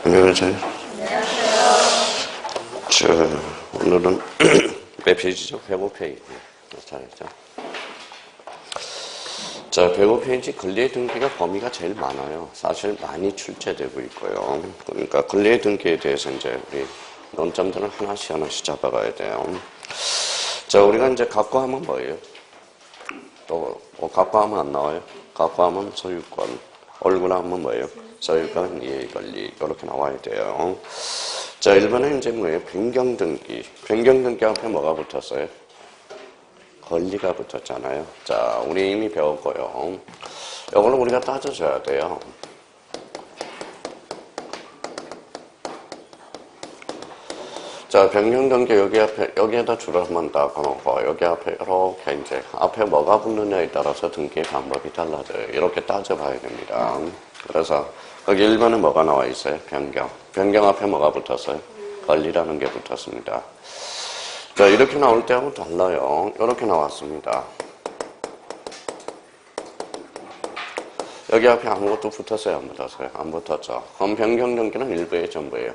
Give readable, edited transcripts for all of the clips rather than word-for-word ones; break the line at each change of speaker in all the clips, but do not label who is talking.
안녕하세요. 자, 오늘은 몇 페이지죠? 105페이지. 잘했죠? 자, 105페이지 권리의 등기가 범위가 제일 많아요. 사실 많이 출제되고 있고요. 그러니까 권리의 등기에 대해서 이제 우리 논점들을 하나씩 잡아가야 돼요. 자, 우리가 이제 각과하면 뭐예요? 또, 각과하면 안 나와요? 각과하면 소유권. 얼굴하면 뭐예요? 소유권, 이해권리. 이렇게 나와야 돼요. 자, 1번에 이제 뭐예요? 변경등기. 변경등기 앞에 뭐가 붙었어요? 권리가 붙었잖아요. 자, 우리 이미 배웠고요. 이걸로 우리가 따져줘야 돼요. 자, 변경등기 여기에다 줄을 한번 딱 놓고, 여기 앞에 이렇게 이제, 앞에 뭐가 붙느냐에 따라서 등기의 방법이 달라져요. 이렇게 따져봐야 됩니다. 그래서, 거기 1번에 뭐가 나와 있어요? 변경. 변경 앞에 뭐가 붙었어요? 권리라는 게 붙었습니다. 자, 이렇게 나올 때하고 달라요. 이렇게 나왔습니다. 여기 앞에 아무것도 붙었어요? 안 붙었어요? 안 붙었죠. 그럼 변경등기는 일부의 전부예요.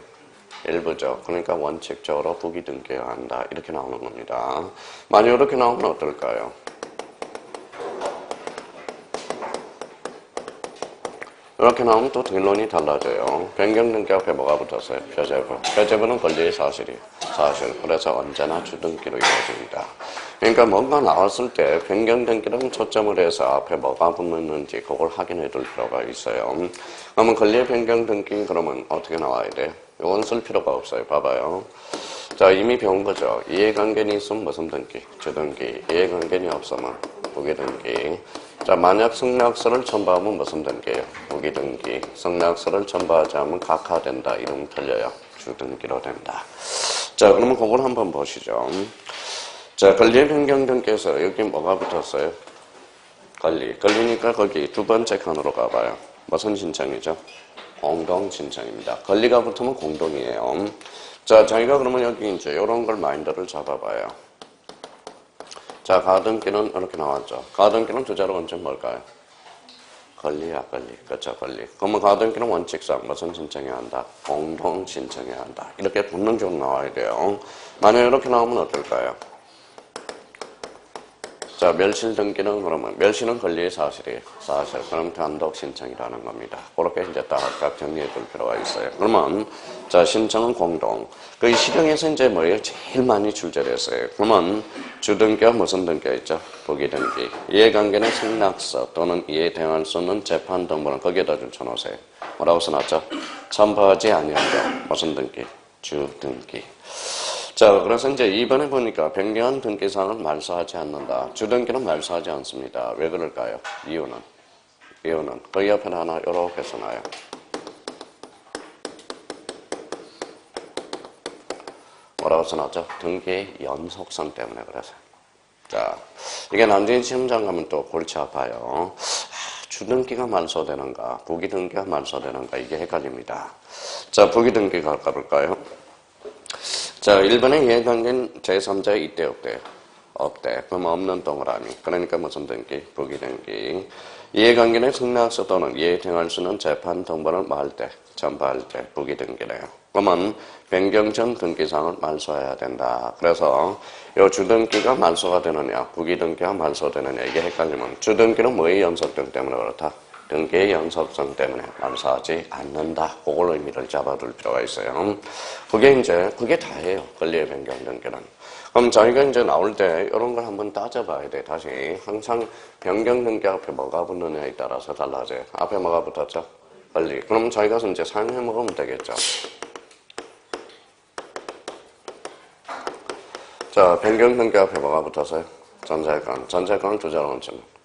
일부죠. 그러니까 원칙적으로 부기 등기해야 한다. 이렇게 나오는 겁니다. 만약 이렇게 나오면 어떨까요? 이렇게 나오면 또 뒷론이 달라져요. 변경등기 앞에 뭐가 붙었어요? 표제부. 표제부는 권리의 사실이에요. 사실. 그래서 언제나 주등기로 이루어집니다. 그러니까 뭔가 나왔을 때 변경등기는 초점을 해서 앞에 뭐가 붙는지 그걸 확인해 둘 필요가 있어요. 그러면 권리의 변경등기 그러면 어떻게 나와야 돼? 이건 쓸 필요가 없어요. 봐봐요. 자, 이미 배운 거죠. 이해관계는 있으면 무슨 등기? 주등기. 이해관계는 없으면 부기등기. 자, 만약 승낙서를 첨부하면 무슨 등기예요? 부기등기. 승낙서를 첨부하지 않으면 각하된다. 이러면 틀려요. 주등기로 된다. 자, 그러면 그걸 한번 보시죠. 자, 권리의 변경등기에서 여기 뭐가 붙었어요? 권리. 권리니까 거기 두 번째 칸으로 가봐요. 무슨 신청이죠? 공동신청입니다. 권리가 붙으면 공동이에요. 자, 저희가 그러면 여기 이제 이런 걸 마인드를 잡아봐요. 자, 가등기는 이렇게 나왔죠. 가등기는 두 자로 원칙 뭘까요? 권리야, 권리. 그렇죠, 권리. 그러면 가등기는 원칙상 무슨 신청해야 한다? 공동 신청해야 한다. 이렇게 붙는 쪽으로 나와야 돼요. 만약 이렇게 나오면 어떨까요? 자, 멸실 등기는 그러면 멸실은 권리의 사실이에요. 사실. 그럼 단독 신청이라는 겁니다. 그렇게 이제 딱 정리해 둘 필요가 있어요. 그러면 자, 신청은 공동. 그 실형에서 이제 뭐예요? 제일 많이 출제됐어요. 그러면 주등기와 무슨 등기가 있죠? 부기등기. 이해관계는 승낙서 또는 이해대응할 수 없는 재판 등본을 거기에다 줄쳐놓으세요. 뭐라고 써놨죠? 첨부하지 아니하고 무슨 등기? 주등기. 자, 그래서 이제 2번에 보니까 변경한 등기사항을 말소하지 않는다. 주등기는 말소하지 않습니다. 왜 그럴까요? 이유는 거기 앞에 하나 이렇게 써놔요. 뭐라고 써놨죠? 등기의 연속성 때문에 그래서. 자, 이게 나중에 시험장 가면 또 골치 아파요. 주등기가 말소되는가, 부기등기가 말소되는가 이게 헷갈립니다. 자, 부기등기가 가볼까요? 자, 1번에 이해관계는 제3자의 있대 없대? 없대. 그럼 없는 동그라미. 그러니까 무슨 등기? 부기등기. 이해관계는 승낙서 또는 이해대응할 수 있는 재판 등본을 말 때, 첨부할 때 부기등기래요. 그러면 변경 전 등기사항을 말소해야 된다. 그래서 이 주등기가 말소가 되느냐, 부기등기가 말소되느냐 이게 헷갈리면 주등기는 뭐의 연속성 때문에 그렇다? 등기의 연속성 때문에 말소하지 않는다. 그걸 의미를 잡아둘 필요가 있어요. 그게 다예요. 권리의 변경 등기는. 그럼 저희가 이제 나올 때 이런 걸 한번 따져봐야 돼. 다시. 항상 변경 등기 앞에 뭐가 붙느냐에 따라서 달라져요. 앞에 뭐가 붙었죠? 권리. 그럼 저희가 이제 사용해 먹으면 되겠죠. 자, 변경 등기 앞에 뭐가 붙었어요? 전세권. 전세권은 두 자로 원칙.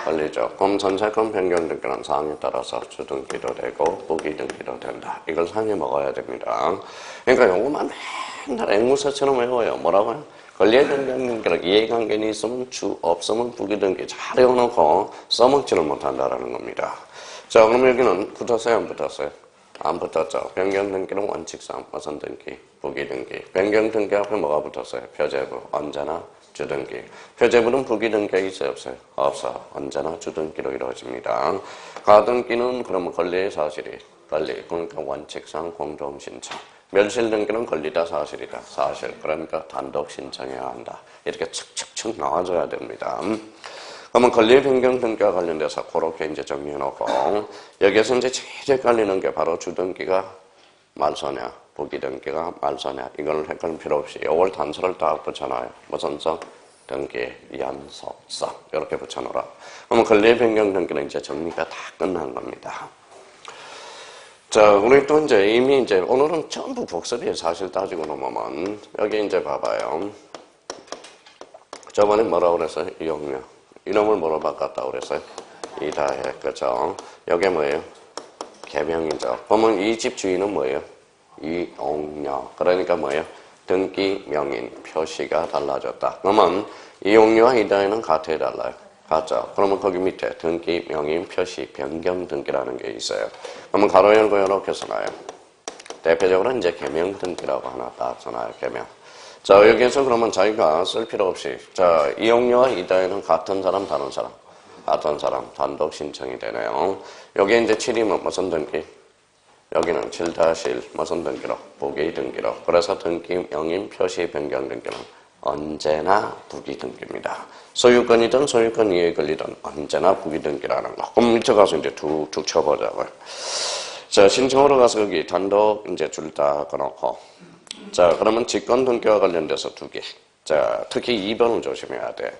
권리죠. 그럼 전세권 변경 등기는 사항에 따라서 주등기도 되고 부기등기도 된다. 이걸 상에 먹어야 됩니다. 그러니까 요거만 맨날 앵무새처럼 외워요. 뭐라고요? 권리의 변경 등기는 이해관계는 있으면 주, 없으면 부기등기 잘 외워놓고 써먹지는 못한다라는 겁니다. 자, 그럼 여기는 붙었어요? 안 붙었어요? 안 붙었죠. 변경 등기는 원칙상 무슨 등기? 부기등기. 변경 등기 앞에 뭐가 붙었어요? 표제부. 언제나 주등기. 표제부는 부기등기가 있어요? 없어요? 없어. 언제나 주등기로 이루어집니다. 가등기는 그러면 권리의 사실이 권리, 그러니까 원칙상 공동 신청. 멸실 등기는 권리다 사실이다. 사실. 그러니까 단독 신청해야 한다. 이렇게 척척척 나와줘야 됩니다. 그러면 권리 변경 등기와 관련돼서 그렇게 이제 정리해놓고 여기에서 이제 제일 헷갈리는 게 바로 주등기가 말소냐, 부기등기가 말소냐 이걸 헷갈릴 필요 없이 이걸 단서를 딱 붙여놔요. 무슨 성? 등기, 연속성 이렇게 붙여놓으라. 그러면 권리 변경 등기는 이제 정리가 다 끝난 겁니다. 자, 우리 또 이제 이미 이제 오늘은 전부 복습이에요. 사실 따지고 넘으면 여기 이제 봐봐요. 저번에 뭐라고 그랬어요? 이용료. 이놈을 뭐로 바꿨다고 그랬어요? 이다해. 그죠? 여기 뭐예요? 개명이죠. 그러면 이 집 주인은 뭐예요? 이용료. 그러니까 뭐예요? 등기 명인 표시가 달라졌다. 그러면 이용료와 이다해는 같아 달라요. 같죠? 그러면 거기 밑에 등기 명인 표시 변경 등기라는 게 있어요. 그러면 가로 열고 이렇게 써놔요. 대표적으로 이제 개명 등기라고 하나 딱 써놔요. 개명. 자, 여기에서 그러면 자기가 쓸 필요 없이 자, 이용료와 이다해는 같은 사람, 다른 사람? 같은 사람 단독 신청이 되네요. 여기에 이제 7이면 무슨 등기? 여기는 7-1 무슨 등기로? 부기 등기로. 그래서 등기 명인 표시 변경 등기는 언제나 부기 등기입니다. 소유권이든 소유권 이에 걸리든 언제나 부기 등기라는 거. 그럼 밑에 가서 이제 툭툭 쳐보자고요. 자, 신청으로 가서 여기 단독 이제 줄 다 꺼놓고. 자, 그러면 직권 등기와 관련돼서 두 개. 자, 특히 2번을 조심해야 돼.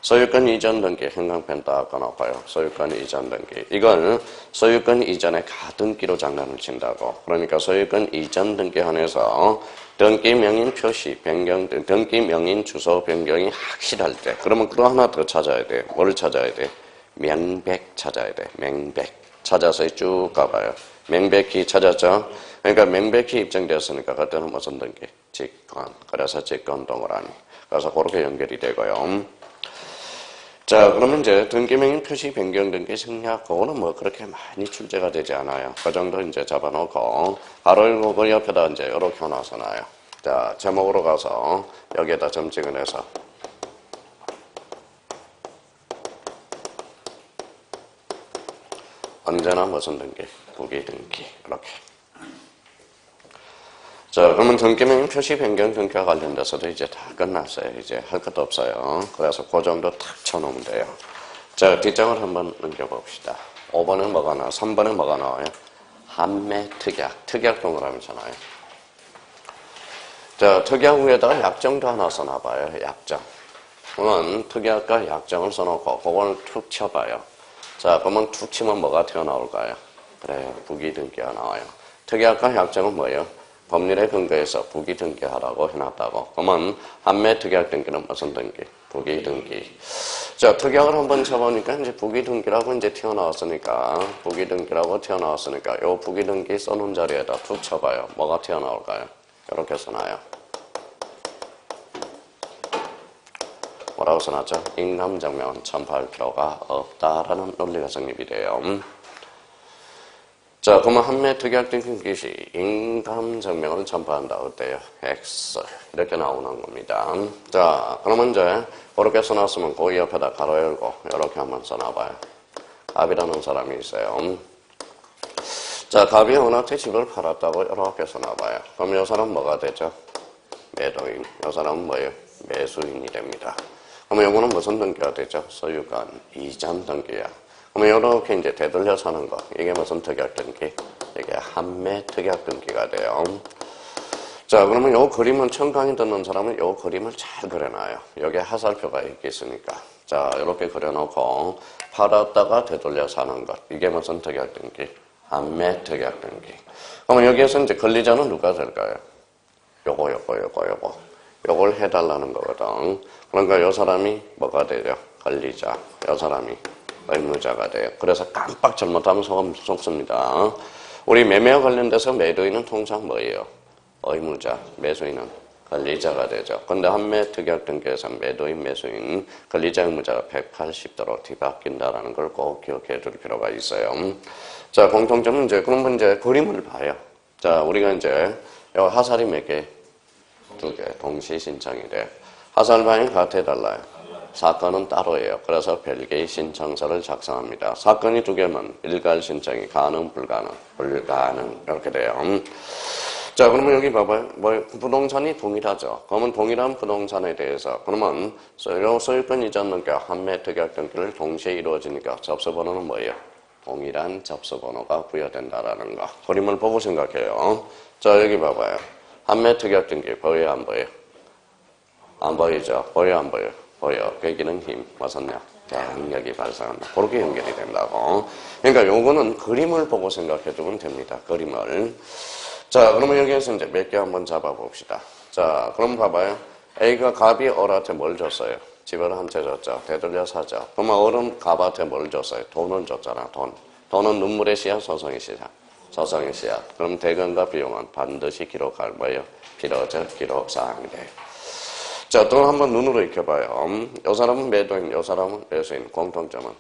소유권 이전 등기 행강펜 딱 꺼놓고요. 소유권 이전 등기. 이걸 소유권 이전에 가등기로 장난을 친다고. 그러니까 소유권 이전 등기 한해서 등기 명인 표시 변경, 등기 명인 주소 변경이 확실할 때. 그러면 또 하나 더 찾아야 돼. 뭘 찾아야 돼? 명백 찾아야 돼. 명백. 찾아서 쭉 가봐요. 명백히 찾았죠? 그러니까 명백히 입증되었으니까 그때는 무슨 등기? 직권. 그래서 직권 동그라미. 그래서 그렇게 연결이 되고요. 자, 그러면 이제 등기명인 표시 변경 등기 생략, 그거는 뭐 그렇게 많이 출제가 되지 않아요. 그 정도 이제 잡아놓고, 바로 읽고 그 옆에다 이제 이렇게 놔서 놔요. 자, 제목으로 가서 여기에다 점 찍어내서. 언제나 무슨 등기? 부기 등기. 이렇게. 자, 그러면 등기명인 표시 변경 등기와 관련돼서도 이제 다 끝났어요. 이제 할 것도 없어요. 그래서 그 정도 탁 쳐놓으면 돼요. 자, 뒷장을 한번 넘겨봅시다. 5번은 뭐가 나와요? 3번은 뭐가 나와요? 한매 특약. 특약 동그라미잖아요. 자, 특약 위에다가 약정도 하나 써놔봐요. 약정. 그러면 특약과 약정을 써놓고 그걸 툭 쳐봐요. 자, 그러면 툭 치면 뭐가 튀어나올까요? 그래요. 부기 등기가 나와요. 특약과 약정은 뭐예요? 법률에 근거해서 부기 등기하라고 해놨다고. 그러면 한매 특약 등기는 무슨 등기? 부기 등기. 자, 특약을 한번 쳐보니까 이제 부기 등기라고 이제 튀어나왔으니까, 부기 등기라고 튀어나왔으니까, 요 부기 등기 써놓은 자리에다 툭 쳐봐요. 뭐가 튀어나올까요? 이렇게 써놔요. 뭐라고 써놨죠? 인감증명은 첨부할 필요가 없다라는 논리가 성립이 돼요. 자, 그러면 한매 특약 등기 시 인감증명을 첨부한다. 어때요? X. 이렇게 나오는 겁니다. 자, 그러면 이제 그렇게 써놨으면 그 옆에다 가로 열고 이렇게 한번 써놔봐요. 갑이라는 사람이 있어요. 자, 갑이 은하태 집을 팔았다고 이렇게 써놔봐요. 그럼 이 사람은 뭐가 되죠? 매도인. 이 사람은 뭐예요? 매수인이 됩니다. 그러면 이거는 무슨 등기가 되죠? 소유권 이전 등기야. 그러면 이렇게 이제 되돌려 사는 거. 이게 무슨 특약 등기? 이게 한매 특약 등기가 돼요. 자, 그러면 요 그림은 처음 강의 듣는 사람은 요 그림을 잘 그려놔요. 여기에 하살표가 있겠으니까. 자, 이렇게 그려놓고 팔았다가 되돌려 사는 것. 이게 무슨 특약 등기? 한매 특약 등기. 그러면 여기에서 이제 권리자는 누가 될까요? 요거. 요걸 해달라는 거거든. 그러니까 요 사람이 뭐가 되죠? 권리자. 요 사람이 의무자가 돼요. 그래서 깜빡 잘못하면 속습니다. 우리 매매와 관련돼서 매도인은 통상 뭐예요? 의무자, 매수인은 권리자가 되죠. 근데 한매 특약 등기에서 매도인, 매수인, 권리자, 의무자가 180도로 뒤바뀐다라는 걸 꼭 기억해 둘 필요가 있어요. 자, 공통점은 이제 그러면 이제 그림을 봐요. 자, 우리가 이제 요 하살이 몇 개? 2개 동시 신청이 돼. 하살 방향 같아 달라요? 사건은 따로예요. 그래서 별개의 신청서를 작성합니다. 사건이 두 개면 일괄 신청이 가능, 불가능, 불가능 이렇게 돼요. 자, 그러면 여기 봐봐요. 부동산이 동일하죠. 그러면 동일한 부동산에 대해서 그러면 소유권 이전 등기와 판매 특약 등기를 동시에 이루어지니까 접수번호는 뭐예요? 동일한 접수번호가 부여된다라는 거. 그림을 보고 생각해요. 자, 여기 봐봐요. 판매 특약 등기 보여요, 안 보여요? 안 보이죠? 보여, 안 보여? 보여. 여기는 힘, 무슨요? 대항력이 발생한다. 그렇게 연결이 된다고. 그러니까 요거는 그림을 보고 생각해 두면 됩니다. 그림을. 자, 그러면 여기에서 이제 몇 개 한번 잡아봅시다. 자, 그럼 봐봐요. A가 갑이 어한테 뭘 줬어요? 집을 한 채 줬죠. 되돌려 사죠. 그러면 어른 갑한테 뭘 줬어요? 돈을 줬잖아, 돈. 돈은 눈물의 씨앗, 소송의 씨앗. 소송의 씨앗. 그럼 대금과 비용은 반드시 기록할 거예요. 필요적 기록사항이 돼요. 자, 또 한번 눈으로 익혀봐요. 이 사람은 매도인, 이 사람은 매수인. 공통점은?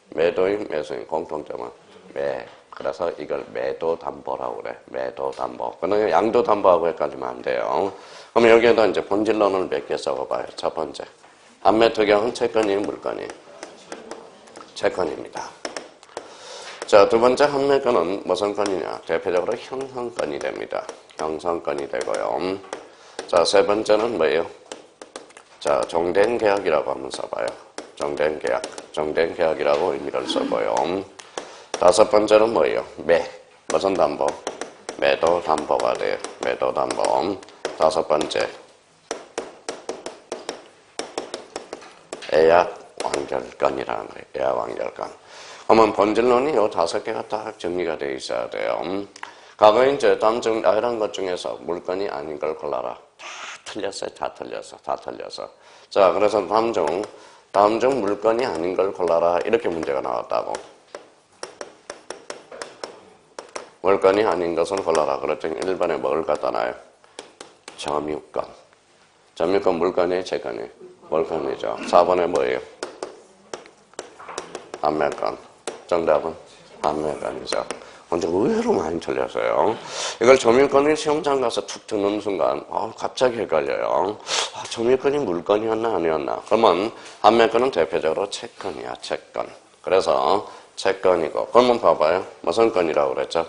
매도인, 매수인. 공통점은? 매. 그래서 이걸 매도담보라고 그래. 매도담보. 그러면 양도담보하고 헷갈리면 안 돼요. 그럼 여기에다 이제 본질론을 몇 개 써봐요. 첫 번째. 판매 특약은 채권이 물건이? 채권입니다. 자, 두 번째 판매권은 무슨 건이냐? 대표적으로 형성건이 됩니다. 형성건이 되고요. 자, 세 번째는 뭐예요? 자, 종된 계약이라고 한번 써봐요. 종된 계약. 종된 계약이라고 의미를 써봐요. 다섯 번째는 뭐예요? 무슨 담보? 매도 담보가 돼요. 매도 담보. 다섯 번째. 예약 완결건이라는 거예요. 예약 완결건. 그러면 본질론이 요 다섯 개가 딱 정리가 되어 있어야 돼요. 과거에 이제 이런 것 중에서 물건이 아닌 걸 골라라. 다 틀렸어요. 다 틀렸어. 다 틀렸어. 자, 그래서 다음 중 물건이 아닌 걸 골라라. 이렇게 문제가 나왔다고. 물건이 아닌 것을 골라라. 그랬더니 1번에 뭘 갖다 놔요? 점유권. 점유권 물건이에요? 채권이에요? 물건이죠. 4번에 뭐예요? 판매권. 정답은 판매권이죠. 근데 의외로 많이 틀렸어요. 이걸 점유권을 시험장 가서 툭 듣는 순간 갑자기 헷갈려요. 점유권이 물건이었나 아니었나? 그러면 판매권은 대표적으로 채권이야. 채권. 그래서 채권이고 그러면 봐봐요. 무슨 건이라고 그랬죠?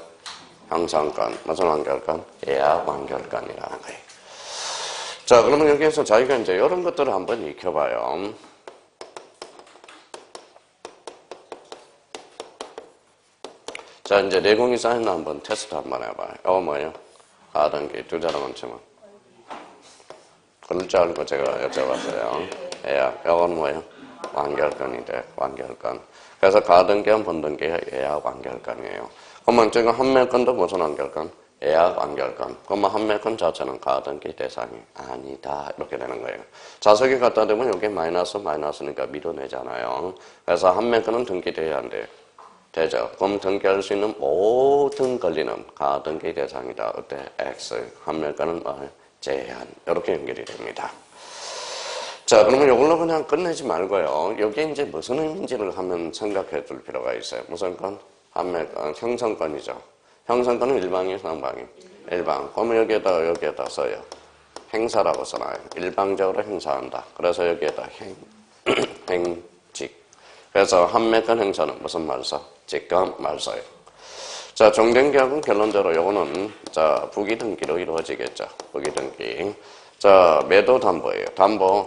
형성권. 무슨 완결권? 예약 완결권이라는 거예요. 자, 그러면 여기에서 자기가 이제 이런 것들을 한번 익혀봐요. 자, 이제 내공이 쌓였나 한번 테스트 한번 해봐요. 이거 뭐예요? 가등기 두 자로만 치면. 그럴 줄 알고 제가 여쭤봤어요. 예약. 이건 뭐예요? 완결권이 돼. 완결권. 그래서 가등기와 본등기가 예약 완결권이에요. 그러면 지금 판매권도 무슨 완결권? 예약 완결권. 그러면 판매권 자체는 가등기 대상이 아니다. 이렇게 되는 거예요. 자석이 갖다 대면 이게 마이너스니까 밀어내잖아요. 그래서 판매권은 등기돼야 안 돼요. 되죠. 그럼 등기할 수 있는 모든 권리는 가등기 대상이다. 어때? X. 판매권은 제한. 이렇게 연결이 됩니다. 자, 그러면 이걸로 그냥 끝내지 말고요. 여기에 이제 무슨 의미인지를 한번 생각해 둘 필요가 있어요. 무슨 건? 판매권, 형성권이죠. 형성권은 일방이에요, 상방이에요? 일방. 그러면 여기에다 써요. 행사라고 써놔요. 일방적으로 행사한다. 그래서 여기에다 행직. 그래서 판매권 행사는 무슨 말 써? 직권 말 써요. 자, 종된 계약은 결론적으로 요거는 자, 부기등기로 이루어지겠죠. 부기등기. 자, 매도 담보예요.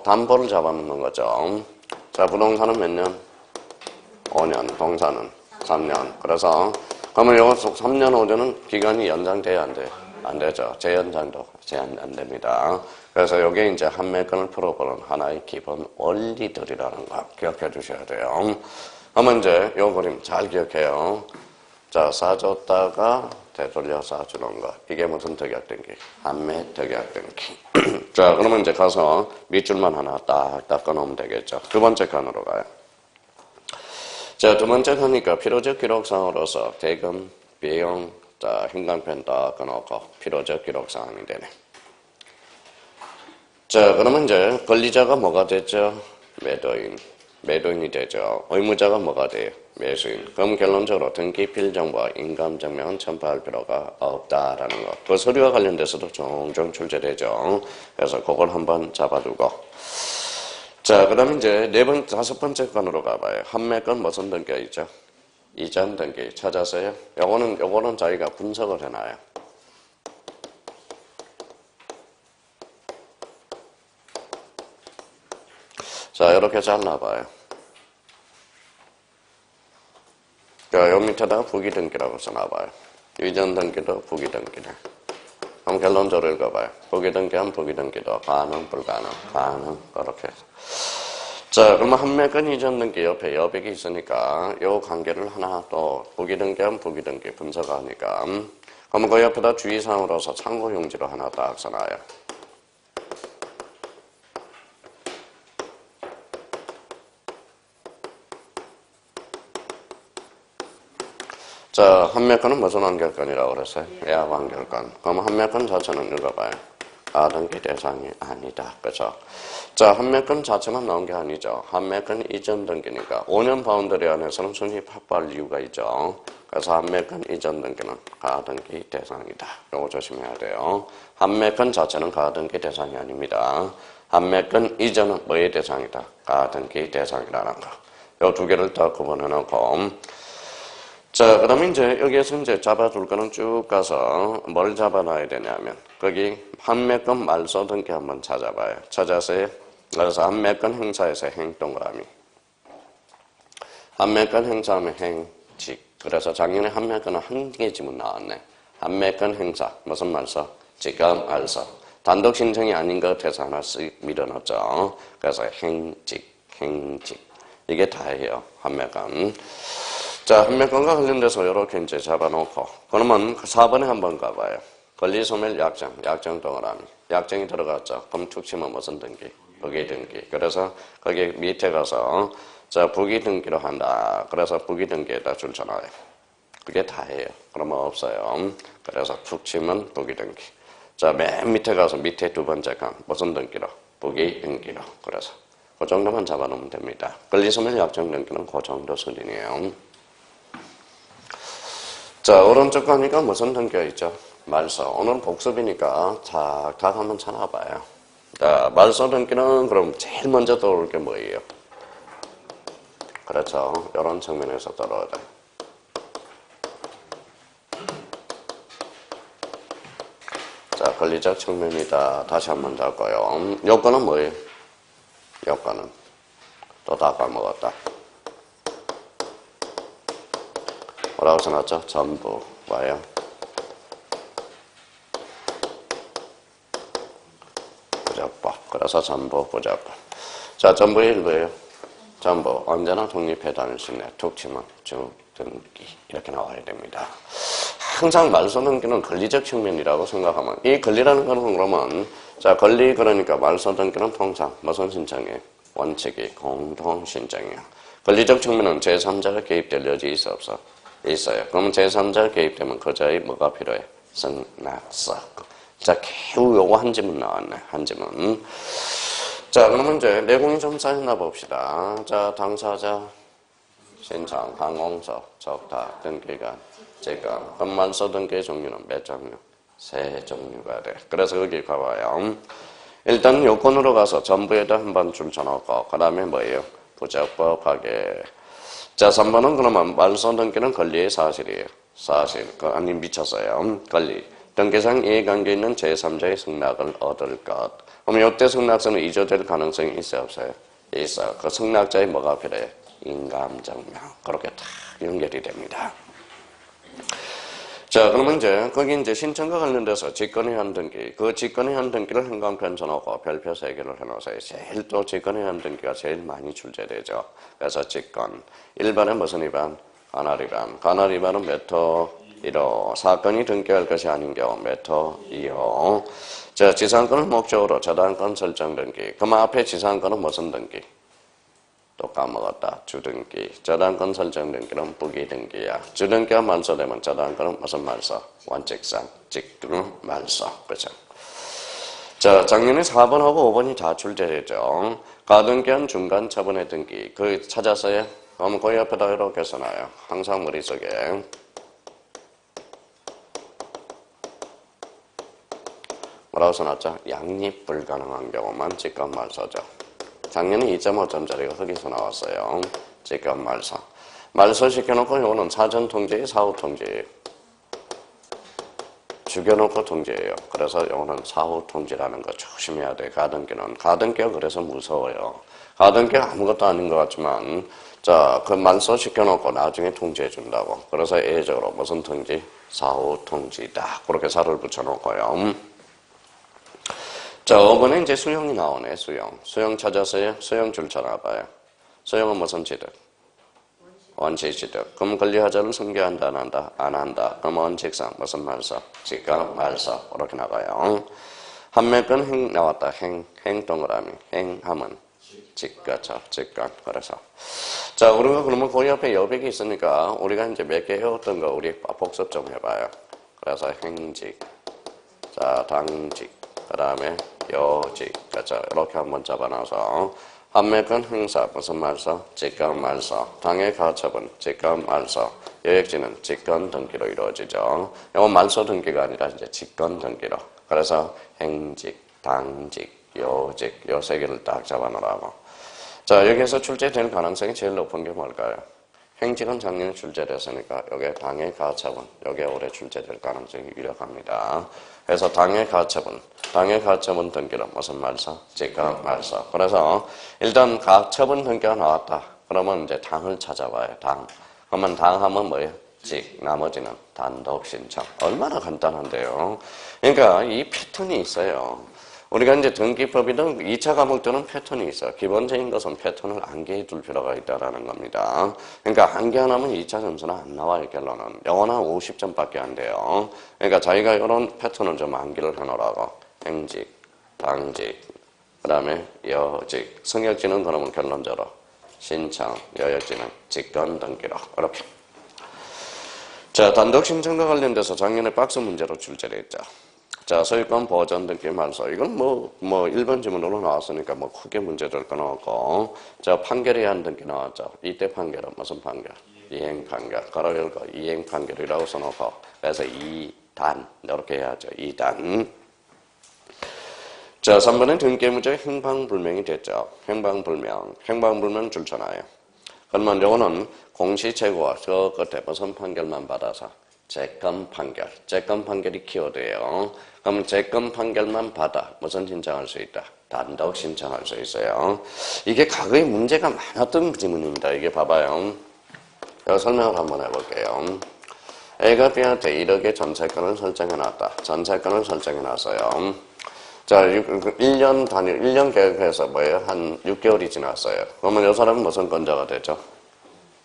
담보를 잡아놓는 거죠. 자, 부동산은 몇 년? 5년. 동산은 3년. 그래서 그러면 요거 3년 5년은 기간이 연장돼야 안 돼요? 안 되죠. 재연장도 제한 안 됩니다. 그래서 요게 이제 판매권을 풀어보는 하나의 기본 원리들이라는 거 기억해 주셔야 돼요. 그러면 이제 요 그림 잘 기억해요. 자, 사줬다가 되돌려 사주는 거. 이게 무슨 특약등기? 판매 특약등기. 자, 그러면 이제 가서 밑줄만 하나 딱 닦아놓으면 되겠죠. 두 번째 칸으로 가요. 자, 두 번째 칸이니까 필요적 기록상으로서 대금, 비용, 자, 힘광편 딱 끊어놓고 필요적 기록사항이 되네. 자, 그러면 이제 권리자가 뭐가 됐죠? 매도인이 되죠. 의무자가 뭐가 돼요? 매수인. 그럼 결론적으로 등기 필정보와 인감증명은 첨부할 필요가 없다라는 거. 그 서류와 관련돼서도 종종 출제되죠. 그래서 그걸 한번 잡아두고. 자, 그 다음에 이제 다섯 번째 건으로 가봐요. 한매건 무슨 등기가 있죠? 이전 등기 찾았어요? 요거는 저희가 분석을 해놔요. 자, 이렇게 잘라봐요. 자, 요 밑에다가 부기등기라고 써놔봐요. 이전 등기도 부기등기네. 그럼 결론적으로 읽어봐요. 부기등기하면 부기등기도 가능, 불가능, 가능, 그렇게 해서. 자, 그러면 한매건 이전 등기 옆에 여백이 있으니까 요 관계를 하나 또 부기등기하면 부기등기 분석하니까 그러면 그 옆에다 주의사항으로서 참고용지로 하나 딱 써놔요. 자, 한매건은 무슨 완결건이라고 그랬어요? 예합 완결건. 그럼 한매건 자체는 읽어봐요. 가등기 대상이 아니다. 그죠? 자, 한매건 자체만 나온 게 아니죠. 한매건 이전 등기니까 5년 바운더리 안에서는 순위 확보할 이유가 있죠. 그래서 한매건 이전 등기는 가등기 대상이다. 요거 조심해야 돼요. 한매건 자체는 가등기 대상이 아닙니다. 한매건 이전은 뭐의 대상이다? 가등기 대상이라는 거. 요 두 개를 다 구분해놓고 자, 그 다음에 이제 여기에서 이제 잡아줄 거는 쭉 가서 뭘 잡아놔야 되냐면, 거기 한매건 말소 등기 한번 찾아봐요. 찾아서요. 그래서 한매건 행사에서 행 동그라미. 한매건 행사하면 행직. 그래서 작년에 한매건은 한 개 지문 나왔네. 한매건 행사. 무슨 말소? 직감 말소. 단독 신청이 아닌 것 같아서 하나씩 밀어넣었죠. 그래서 행직, 행직. 이게 다예요. 한매건. 자, 한매건과 관련돼서 이렇게 이제 잡아놓고, 그러면 4번에 한번 가봐요. 권리소멸 약정, 약정 동그라미. 약정이 들어갔죠. 그럼 툭 치면 무슨 등기? 부기등기. 그래서 거기 밑에 가서, 자, 부기등기로 한다. 그래서 부기등기에다 줄 쳐놔요. 그게 다예요. 그러면 없어요. 그래서 툭 치면 부기등기. 자, 맨 밑에 가서 밑에 두 번째 강, 무슨 등기로? 부기등기로. 그래서 그 정도만 잡아놓으면 됩니다. 권리소멸 약정 등기는 그 정도 수준이에요. 자, 오른쪽 가니까 무슨 등기가 있죠? 말소. 오늘은 복습이니까 탁탁 한번 찾아봐요. 자, 말소 등기는 그럼 제일 먼저 떠오를 게 뭐예요? 그렇죠. 이런 측면에서 떠올라야 돼. 자, 권리적 측면이다. 다시 한번 잡고요. 요건은 뭐예요? 요건은 또 다 까먹었다. 뭐라고 써놨죠? 전부. 뭐예요? 부적법. 그래서 전부 부적법. 자, 전부의 일부예요. 전부. 언제나 독립해 다닐 수 있네. 툭 치면 주등기. 이렇게 나와야 됩니다. 항상 말소 등기는 권리적 측면이라고 생각하면, 이 권리라는 거는 그러면, 자, 권리, 그러니까 말소 등기는 통상 무슨 신청이에요? 원칙이 공동신청이에요. 권리적 측면은 제3자가 개입될 여지 있어 없어? 있어요. 그러면 제3자가 개입되면 그 자리에 뭐가 필요해? 승낙서. 자, 겨우 요거 한 지문 나왔네. 한 지문. 자, 그러면 이제 내공이 좀 쌓였나 봅시다. 자, 당사자, 신청, 항공서, 적탁, 등기관, 지금. 그럼 말소 등기의 종류는 몇 종류? 세 종류가 돼. 그래서 여기 가봐요. 일단 요건으로 가서 전부에다 한번 줄 쳐놓고, 그 다음에 뭐예요? 부적법 하게. 자, 3번은 그러면 말소 등기는 권리의 사실이에요. 사실. 아니, 미쳤어요. 권리. 등기상 이해관계 있는 제3자의 승낙을 얻을 것. 그럼 이때 승낙서는 이조될 가능성이 있어요, 없어요? 있어요. 그 승낙자의 뭐가 필요해? 인감증명. 그렇게 다 연결이 됩니다. 자, 그러면 이제 거기 이제 신청과 관련돼서 직권의한 등기, 그 직권의한 등기를 행간편 쳐놓고 별표 3개를 해놓으세요. 제일 또 직권의한 등기가 제일 많이 출제되죠. 그래서 직권. 1번에 무슨 위반? 관할 위반. 관할 위반은 몇 호? 1호. 사건이 등기할 것이 아닌 경우 몇 호? 2호. 자, 지상권을 목적으로 저당권 설정 등기. 그럼 앞에 지상권은 무슨 등기? 또 까먹었다. 주등기. 저당권 설정 등기는 부기등기야. 주등기가 말소되면 저당권은 무슨 말소? 원칙상 직등 말소. 그죠? 자, 작년에 4번하고 5번이 다 출제되죠. 가등기한 중간 처분의 등기. 그 찾았어요? 그럼 그 옆에다 이렇게 써놔요. 항상 머릿속에. 뭐라고 써놨죠? 양립 불가능한 경우만 직권 말소죠. 작년에 2.5점짜리가 거기서 나왔어요. 직감 말소. 말소 시켜놓고 요거는 사전 통제의 사후 통제예요. 죽여놓고 통제예요. 그래서 요거는 사후 통제라는 거 조심해야 돼. 가등기는. 가등기가 그래서 무서워요. 가등기가 아무것도 아닌 것 같지만 자, 그 말소 시켜놓고 나중에 통제해준다고. 그래서 예적으로 무슨 통지? 사후 통지다. 그렇게 살을 붙여놓고요. 자, 5번에 이제 수형이 나오네, 수형. 수형 찾았어요? 수형 줄 쳐놔봐요. 수형은 무슨 취득? 원칙 취득. 그럼 권리하자를 승계한다, 안 한다? 안 한다. 그럼 원칙상 무슨 말소? 직감 말소. 이렇게 나가요. 한매권 행 나왔다. 행 동그라미. 행하면 직가죠. 직관. 그래서. 자, 우리가 그러면 그 옆에 여백이 있으니까 우리가 이제 몇 개 해왔던 거 우리 복습 좀 해봐요. 그래서 행직. 자, 당직. 그 다음에 여직. 그렇죠. 이렇게 한번 잡아놔서 한매권 행사 무슨 말소? 직감 말소. 당의 가처분 직감 말소. 여역지는 직권 등기로 이루어지죠. 이건 말소 등기가 아니라 이제 직권 등기로. 그래서 행직, 당직, 여직 요 세 개를 딱 잡아놓으라고. 자, 여기에서 출제될 가능성이 제일 높은 게 뭘까요? 행직은 작년에 출제됐으니까 여기에 당의 가처분, 여기에 올해 출제될 가능성이 유력합니다. 그래서 당의 가처분 등기는 무슨 말소? 직감 말소. 그래서 일단 가처분 등기가 나왔다. 그러면 이제 당을 찾아봐요. 당. 그러면 당 하면 뭐예요? 직. 나머지는 단독 신청. 얼마나 간단한데요. 그러니까 이 패턴이 있어요. 우리가 이제 등기법이든 2차 과목들은 패턴이 있어요. 기본적인 것은 패턴을 암기해 둘 필요가 있다는 겁니다. 그러니까 암기 안 하면 2차 점수는 안 나와요, 결론은. 영어는 50점밖에 안 돼요. 그러니까 자기가 이런 패턴을 좀 암기를 해놓으라고. 행직, 당직, 그 다음에 여직. 성역지는 그러면 결론적으로 신청, 여역지는 직권 등기로. 이렇게. 자, 단독 신청과 관련돼서 작년에 박스 문제로 출제를 했죠. 자, 소유권 보전 등기 말소. 이건 뭐 1번 지문으로 나왔으니까 뭐 크게 문제 될 거 나왔고. 자, 판결에 의한 등기 나왔죠. 이때 판결은 무슨 판결? 이행 판결. 가로 열고 이행 판결이라고 써놓고. 그래서 2단. 이렇게 해야죠. 2단. 자, 3번은 등기 문제 행방불명이 됐죠. 행방불명 줄쳐놔요. 그러면 요거는 공시채고와 저 끝에 무슨 판결만 받아서? 재건 판결. 재건 판결이 키워드예요. 그러면 재건 판결만 받아 무슨 신청할 수 있다? 단독 신청할 수 있어요. 이게 과거에 문제가 많았던 지문입니다. 이게 봐봐요. 제가 설명을 한번 해볼게요. A가 B한테 1억의 전세권을 설정해놨다. 전세권을 설정해놨어요. 자, 1년 단위, 1년 계획해서 뭐예요? 한 6개월이 지났어요. 그러면 이 사람은 무슨 권자가 되죠?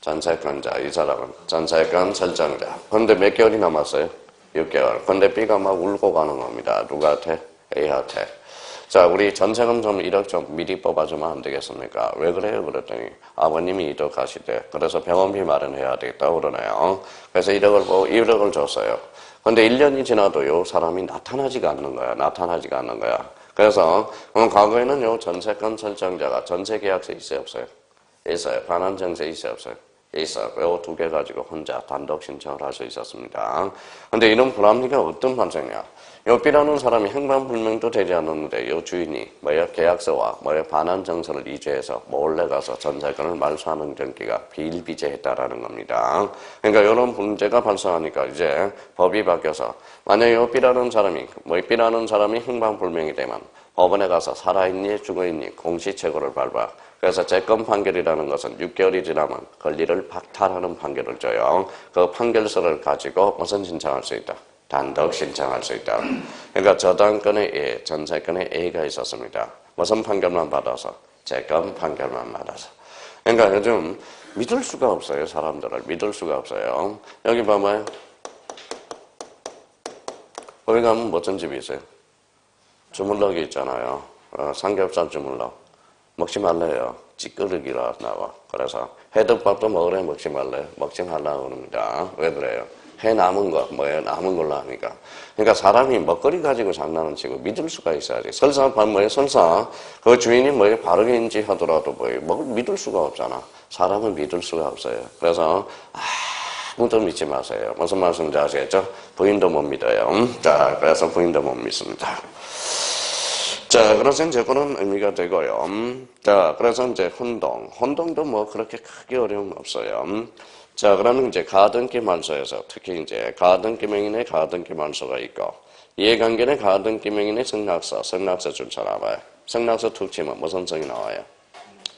전세권자. 이 사람은 전세권 설정자. 그런데 몇 개월이 남았어요? 6개월. 근데 B가 막 울고 가는 겁니다. 누구한테? A한테. 자, 우리 전세금 좀 1억 좀 미리 뽑아주면 안 되겠습니까? 왜 그래요? 그랬더니 아버님이 이덕하시대. 그래서 병원비 마련해야 되겠다고 그러네요. 그래서 1억을 줬어요. 근데 1년이 지나도 요 사람이 나타나지가 않는 거야. 그래서 과거에는 요 전세권 설정자가 전세계약서 있어요, 없어요? 있어요. 반환정세 있어요, 없어요? 있어요. 요 두 개 가지고 혼자 단독 신청을 할 수 있었습니다. 근데 이런 불합리가 어떤 발생이냐? 요 B라는 사람이 행방불명도 되지 않았는데 요 주인이 계약서와 반환정서를 이주해서 몰래 가서 전세권을 말소하는 전기가 비일비재했다라는 겁니다. 그러니까 이런 문제가 발생하니까 이제 법이 바뀌어서 만약에 요 B라는 사람이 행방불명이 되면 법원에 가서 살아있니 죽어있니 공시채고를 밟아. 그래서 재건 판결이라는 것은 6개월이 지나면 권리를 박탈하는 판결을 줘요. 그 판결서를 가지고 무슨 신청할 수 있다? 단독 신청할 수 있다. 그러니까 저당권에 A, 전세권에 A가 있었습니다. 무슨 판결만 받아서? 재건 판결만 받아서. 그러니까 요즘 믿을 수가 없어요. 사람들을 믿을 수가 없어요. 여기 봐봐요. 거기 가면 어떤 집이 있어요? 주물럭이 있잖아요. 삼겹살 주물럭. 먹지 말래요. 찌끄러기라 나와. 그래서 해덮밥도 먹으래 먹지 말래. 먹지 말라고 그럽니다. 왜 그래요? 해 남은 거 뭐예요? 남은 걸로 하니까. 그러니까 사람이 먹거리 가지고 장난을 치고 믿을 수가 있어야지. 설사 그 주인이 바르게 인지하더라도 믿을 수가 없잖아. 사람은 믿을 수가 없어요. 그래서 아무도 믿지 마세요. 무슨 말씀인지 아시겠죠? 부인도 못 믿어요. 자, 그래서 부인도 못 믿습니다. 자, 그래서 이제 그런 의미가 되고요. 자, 그래서 이제 혼동도 뭐 그렇게 크게 어려움 없어요. 자, 그러면 이제 가등기 말소에서 특히 이제 가등기 명인의 가등기 말소가 있고 이해관계의 가등기 명인의 성낙서 준차 나와요. 성낙서 툭 치면 무슨 성이 나와요?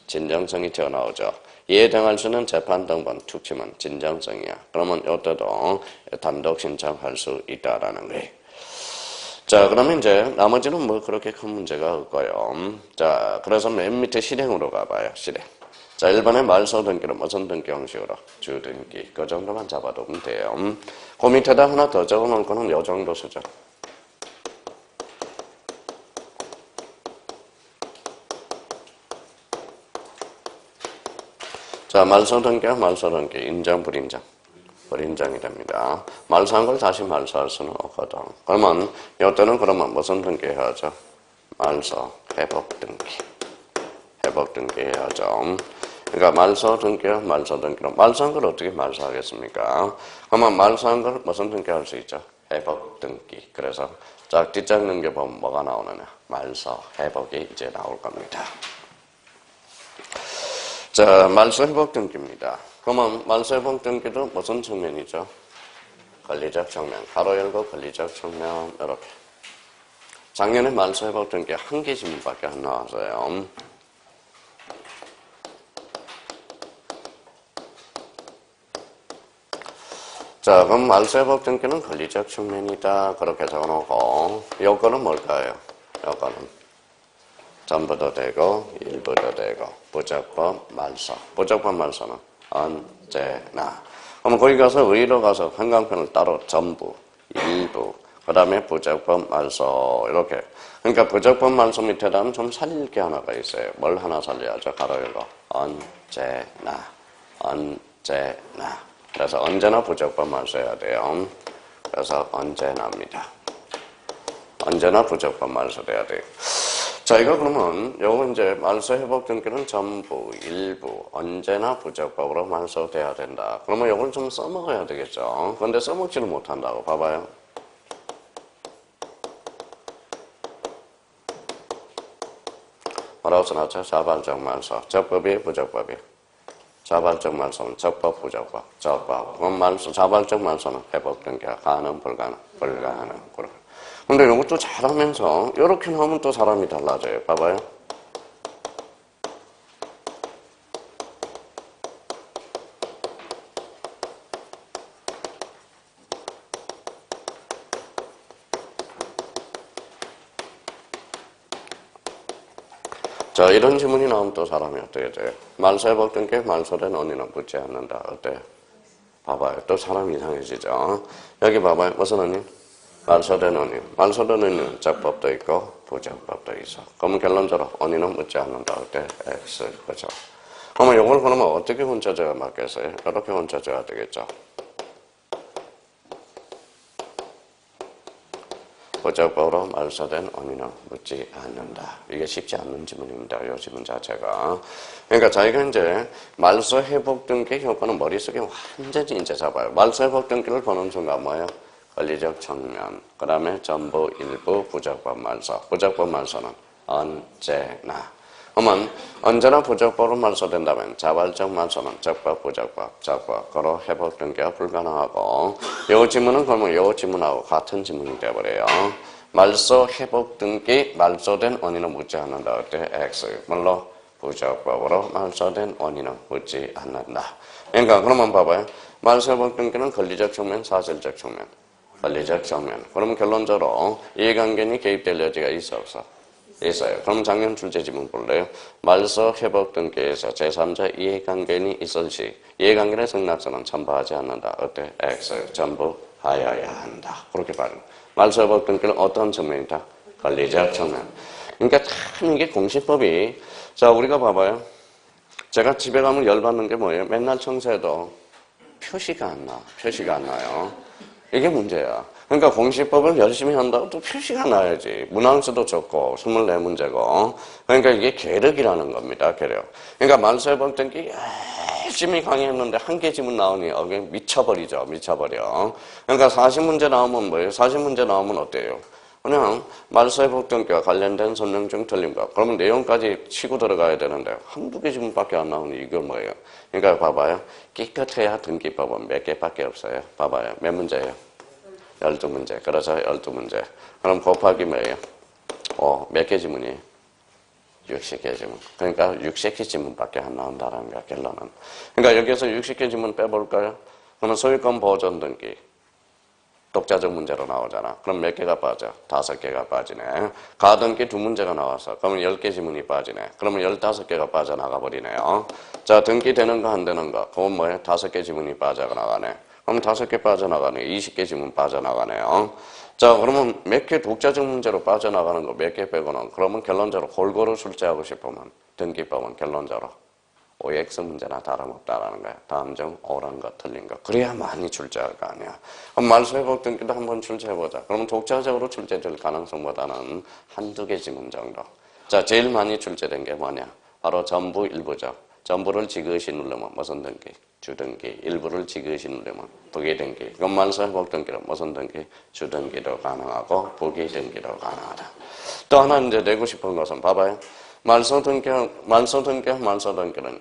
진정성이 튀어나오죠. 이해당할 수는 재판 등본 툭 치면 진정성이야. 그러면 이때도 단독 신청할 수 있다라는 거예요. 자, 그러면 이제 나머지는 뭐 그렇게 큰 문제가 없고요. 자, 그래서 맨 밑에 실행으로 가봐요. 실행. 자, 1번에 말소 등기는 무슨 등기 형식으로? 주등기. 그 정도만 잡아두면 돼요. 그 밑에다 하나 더 적어놓은 거는 요 정도 수준. 자, 말소 등기와 말소 등기 인정 불인정. 불인정이 됩니다. 말소한 걸 다시 말소할 수는 없거든. 그러면 이때는 그러면 무슨 등기 해야죠? 말소 회복 등기. 회복 등기 해야죠. 그러니까 말소 등기와 말소 등기로 말소한 걸 어떻게 말소하겠습니까? 그러면 말소한 걸 무슨 등기 할 수 있죠? 회복 등기. 그래서 자, 뒷장 넘겨보면 뭐가 나오느냐? 말소 회복이 이제 나올 겁니다. 자, 말소 회복 등기입니다. 그러면 말소 회복 등기도 무슨 측면이죠? 권리적 측면. 가로 열고 권리적 측면 이렇게. 작년에 말소 회복 등기 한 개 지문밖에 안 나왔어요. 자, 그럼 말소 회복 등기는 권리적 측면이다. 그렇게 적어놓고 요거는 뭘까요? 요거는 전부도 되고 일부도 되고 부적법 말소. 부적법 말소는 언제나. 그럼 거기 가서 의의로 가서 한강편을 따로 전부, 일부, 그 다음에 부적법 말소 이렇게. 그러니까 부적법 말소 밑에다는 좀 살릴 게 하나가 있어요. 뭘 하나 살려야죠? 가로 열고 언제나. 언제나. 그래서 언제나 부적법 말소해야 돼요. 그래서 언제나입니다. 언제나 부적법 말소돼야 돼요. 자, 이거 그러면 요거 이제 말소 회복 등기는 전부, 일부, 언제나 부적법으로 말소돼야 된다. 그러면 요걸 좀 써먹어야 되겠죠. 그런데 써먹지를 못한다고. 봐봐요. 뭐라고 써놨죠? 자발적 말소. 적법이, 부적법이. 자발적 말소는 적법, 부적법, 적법. 그럼 말소, 자발적 말소는 회복 등기가 가능, 불가능, 불가능. 근데 이것도 잘하면서 이렇게 나오면 또 사람이 달라져요. 봐봐요. 자, 이런 지문이 나오면 또 사람이 어떻게 돼요? 말소 회복 등기 말소된 언니는 묻지 않는다. 어때요? 봐봐요. 또 사람 이상해지죠. 여기 봐봐요. 무슨 언니? 말소된 언니. 말소된 언니는 적법도 있고 부적법도 있어. 그러면 결론적으로 언니는 묻지 않는다. 어때? X. 그죠? 그러면 이걸 그러면 어떻게 혼자져야 맞겠어요? 이렇게 혼자져야 되겠죠. 부적법으로 말소된 언니는 묻지 않는다. 이게 쉽지 않는 지문입니다. 이 지문 자체가. 그러니까 자기가 이제 말소 회복 등기 효과는 머릿속에 완전히 이제 잡아요. 말소 회복 등기를 보는 순간 뭐예요? 권리적 측면. 그 다음에 전부, 일부, 부적법 말소. 부적법 말소는 언제나. 그러면 언제나 부적법으로 말소된다면 자발적 말소는 적법, 부적법, 적법. 그로 회복 등기가 불가능하고 이 지문은 그러면 이 지문하고 같은 지문이 되어버려요. 말소 회복 등기 말소된 원인은 묻지 않는다. 어때? X. 물론 부적법으로 말소된 원인은 묻지 않는다. 그러니까 그러면 봐봐요. 말소 회복 등기는 권리적 측면, 사실적 측면. 권리적 측면. 그러면 결론적으로 이해관계인이 개입될 여지가 있어 없어? 있어요. 그럼 작년 출제 지문 볼래요? 말소 회복 등기에서 제3자 이해관계인이 있을 시 이해관계인의 승낙서는 첨부하지 않는다. 어때? X. 첨부하여야 한다. 그렇게 봐요. 말소 회복 등기는 어떤 측면이다? 권리적 측면. 그러니까 참 이게 공시법이 자 우리가 봐봐요. 제가 집에 가면 열받는 게 뭐예요? 맨날 청소해도 표시가 안 나. 표시가 안 나요. 이게 문제야. 그러니까 공시법을 열심히 한다고 또 표시가 나야지. 문항수도 적고 24문제고. 그러니까 이게 계력이라는 겁니다. 계력. 그러니까 말소 회복 등기 열심히 강의했는데 한 개 지문 나오니 이게 미쳐버리죠. 미쳐버려. 그러니까 40문제 나오면 뭐예요? 40문제 나오면 어때요? 그냥 말소회복 등기와 관련된 설명 중 틀린 거. 그러면 내용까지 치고 들어가야 되는데 한두 개 지문밖에 안 나오니 이거 뭐예요? 그러니까 봐봐요. 깨끗해야 등기법은 몇 개밖에 없어요. 봐봐요. 몇 문제예요? 12문제. 그래서 12문제. 그럼 곱하기 뭐예요? 몇 개 지문이에요? 60개 지문. 그러니까 60개 지문밖에 안 나온다는 거야, 결론은. 그러니까 여기서 60개 지문 빼볼까요? 그러면 소유권 보존 등기. 독자적 문제로 나오잖아. 그럼 몇 개가 빠져? 5개가 빠지네. 가등기 2문제가 나와서 그러면 10개 지문이 빠지네. 그러면 15개가 빠져나가 버리네요. 자, 등기 되는 거 안 되는 거. 그건 뭐예요? 5개 지문이 빠져나가네. 그럼 5개 빠져나가네. 20개 지문 빠져나가네요. 자, 그러면 몇 개 독자적 문제로 빠져나가는 거 몇 개 빼고는 그러면 결론적으로 골고루 출제하고 싶으면 등기법은 결론적으로 OX 문제나 다름없다라는 거야. 다음 중 옳은 거, 틀린 거. 그래야 많이 출제할 거 아니야. 그럼 말소회복 등기도 한번 출제해보자. 그러면 독자적으로 출제될 가능성보다는 한두 개 지문 정도. 자, 제일 많이 출제된 게 뭐냐? 바로 전부 일부죠. 전부를 지그시 누르면 무슨 등기? 주등기. 일부를 지그시 누르면 부기등기. 그럼 말소회복 등기는 무슨 등기? 주등기도 가능하고 부기등기도 가능하다. 또 하나 이제 내고 싶은 것은 봐봐요. 말소등기는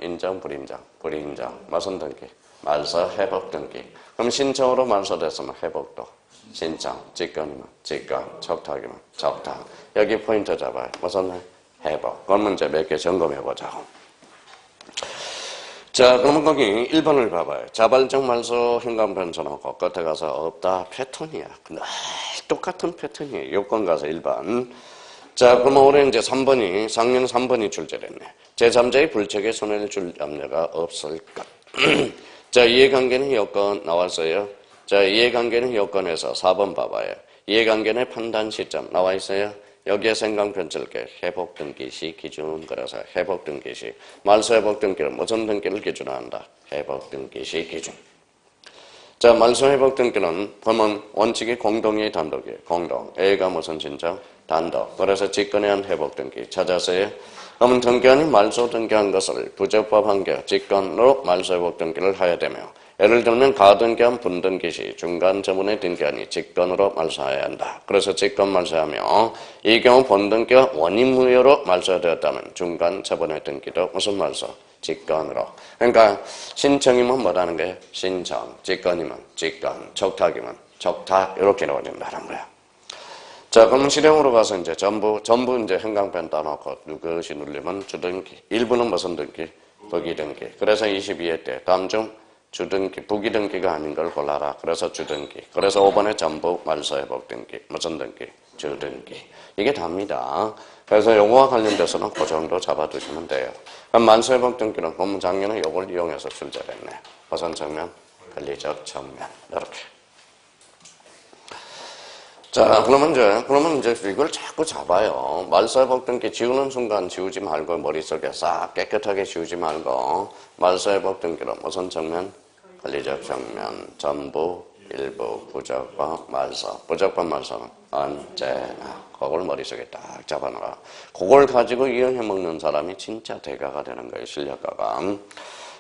인정, 불인정. 무슨 등기? 말소회복등기. 그럼 신청으로 말소됐으면 회복도. 신청, 직권이면 직권, 적탁이면 적탁. 여기 포인트 잡아요. 무슨 회복. 그러면 이제 몇 개 점검해보자고. 자, 그러면 거기 1번을 봐봐요. 자발적 말소 현금 변천하고 끝에 가서 없다 패턴이야. 늘 똑같은 패턴이에요. 요건 가서 1번. 자, 그러면 올해 이제 3번이, 상년 3번이 출제됐네. 제3자의 불책에 손해를 줄 염려가 없을 것. 자, 이해관계는 여건 나왔어요. 자, 이해관계는 여건에서 4번 봐봐요. 이해관계는 판단 시점 나와 있어요. 여기에 생강변절계 회복등기시 기준. 그래서 회복등기시. 말소회복등기는 무슨 등기를 기준으로 한다? 회복등기시 기준. 자, 말소회복등기는 보면 원칙이 공동이 단독이에요. 공동. A가 무슨 신청? 단독. 그래서 직권에 한 회복등기 찾았어요. 그러면 등기한이 말소 등기한 것을 부적법 한겨 직권으로 말소회복등기를 해야 되며, 예를 들면 가등기한 분등기 시 중간 저분의 등기한이 직권으로 말소해야 한다. 그래서 직권 말소하며 이 경우 본등기가 원인무효로 말소되었다면 중간 저분의 등기도 무슨 말소? 직권으로. 그러니까 신청이면 뭐라는 거예요? 신청. 직권이면 직권. 적탁이면 적탁. 이렇게 나와진다는 거야. 자, 그럼 실행으로 가서 이제 전부 이제 형광펜 따놓고 이것이 눌리면 주등기. 일부는 무슨 등기? 부기등기. 그래서 22회 때 다음 중 주등기, 부기등기가 아닌 걸 골라라. 그래서 주등기. 그래서 5번에 전부 말소회복등기. 무슨 등기? 주등기. 이게 답니다. 그래서 요거와 관련돼서는 그 정도 잡아두시면 돼요. 그럼 말소회복등기는 본문 작년에 요걸 이용해서 출제됐네. 무슨 측면? 권리적 측면. 이렇게. 자, 그러면 이제 이걸 자꾸 잡아요. 말소회복등기 지우는 순간 지우지 말고 머릿속에 싹 깨끗하게 지우지 말고 말소회복등기는 무슨 측면? 권리적 측면, 전부, 일부, 부적법 말소. 부적법 말소는 언제나. 그걸 머릿속에 딱 잡아놔라. 그걸 가지고 이용해 먹는 사람이 진짜 대가가 되는 거예요. 실력가가.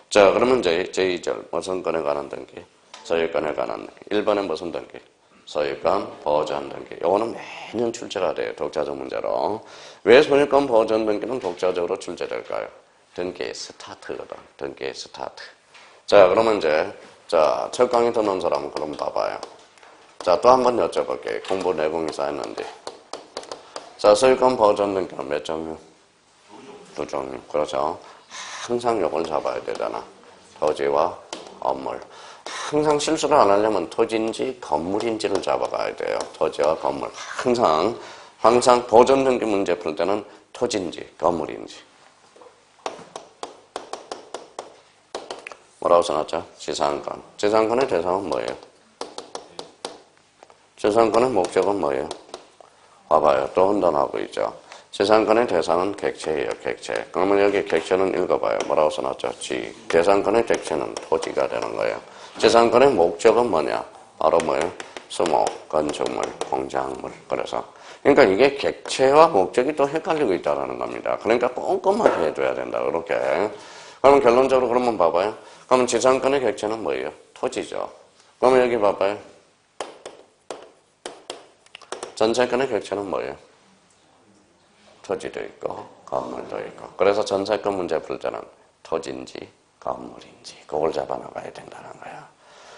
자, 그러면 이제 제2절 무슨 건에 관한 등기? 소유권에 관한 등기. 1번에 무슨 등기? 소유권 보전 등기. 요거는 매년 출제가 돼요. 독자적 문제로. 왜 소유권 보전 등기는 독자적으로 출제될까요? 등기 스타트거든. 등기 스타트. 자, 그러면 이제 첫 강의 듣는 사람은 그럼 봐봐요. 자, 또 한 번 여쭤볼게요. 공부 내공이 쌓였는데. 자, 소유권 보전 등기는 몇 종류? 2종류. 그렇죠. 항상 요걸 잡아야 되잖아. 토지와 건물. 항상 실수를 안 하려면 토지인지 건물인지를 잡아가야 돼요. 토지와 건물. 항상 보전 등기 문제 풀 때는 토지인지 건물인지. 뭐라고 써놨죠? 지상권. 지상권의 대상은 뭐예요? 지상권의 목적은 뭐예요? 봐봐요. 또 혼돈하고 있죠. 지상권의 대상은 객체예요. 객체. 그러면 여기 객체는 읽어봐요. 뭐라고 써놨죠? 지. 대상권의 객체는 토지가 되는 거예요. 지상권의 목적은 뭐냐? 바로 뭐예요? 수목, 건축물, 공작물. 그러니까 이게 객체와 목적이 또 헷갈리고 있다는 겁니다. 그러니까 꼼꼼하게 해줘야 된다. 그렇게. 그러면 결론적으로 그러면 봐봐요. 그러면 지상권의 객체는 뭐예요? 토지죠. 그러면 여기 봐봐요. 전세권의 객체는 뭐예요? 토지도 있고 건물도 있고. 그래서 전세권 문제 풀 때는 토지인지 건물인지 그걸 잡아나가야 된다는 거야.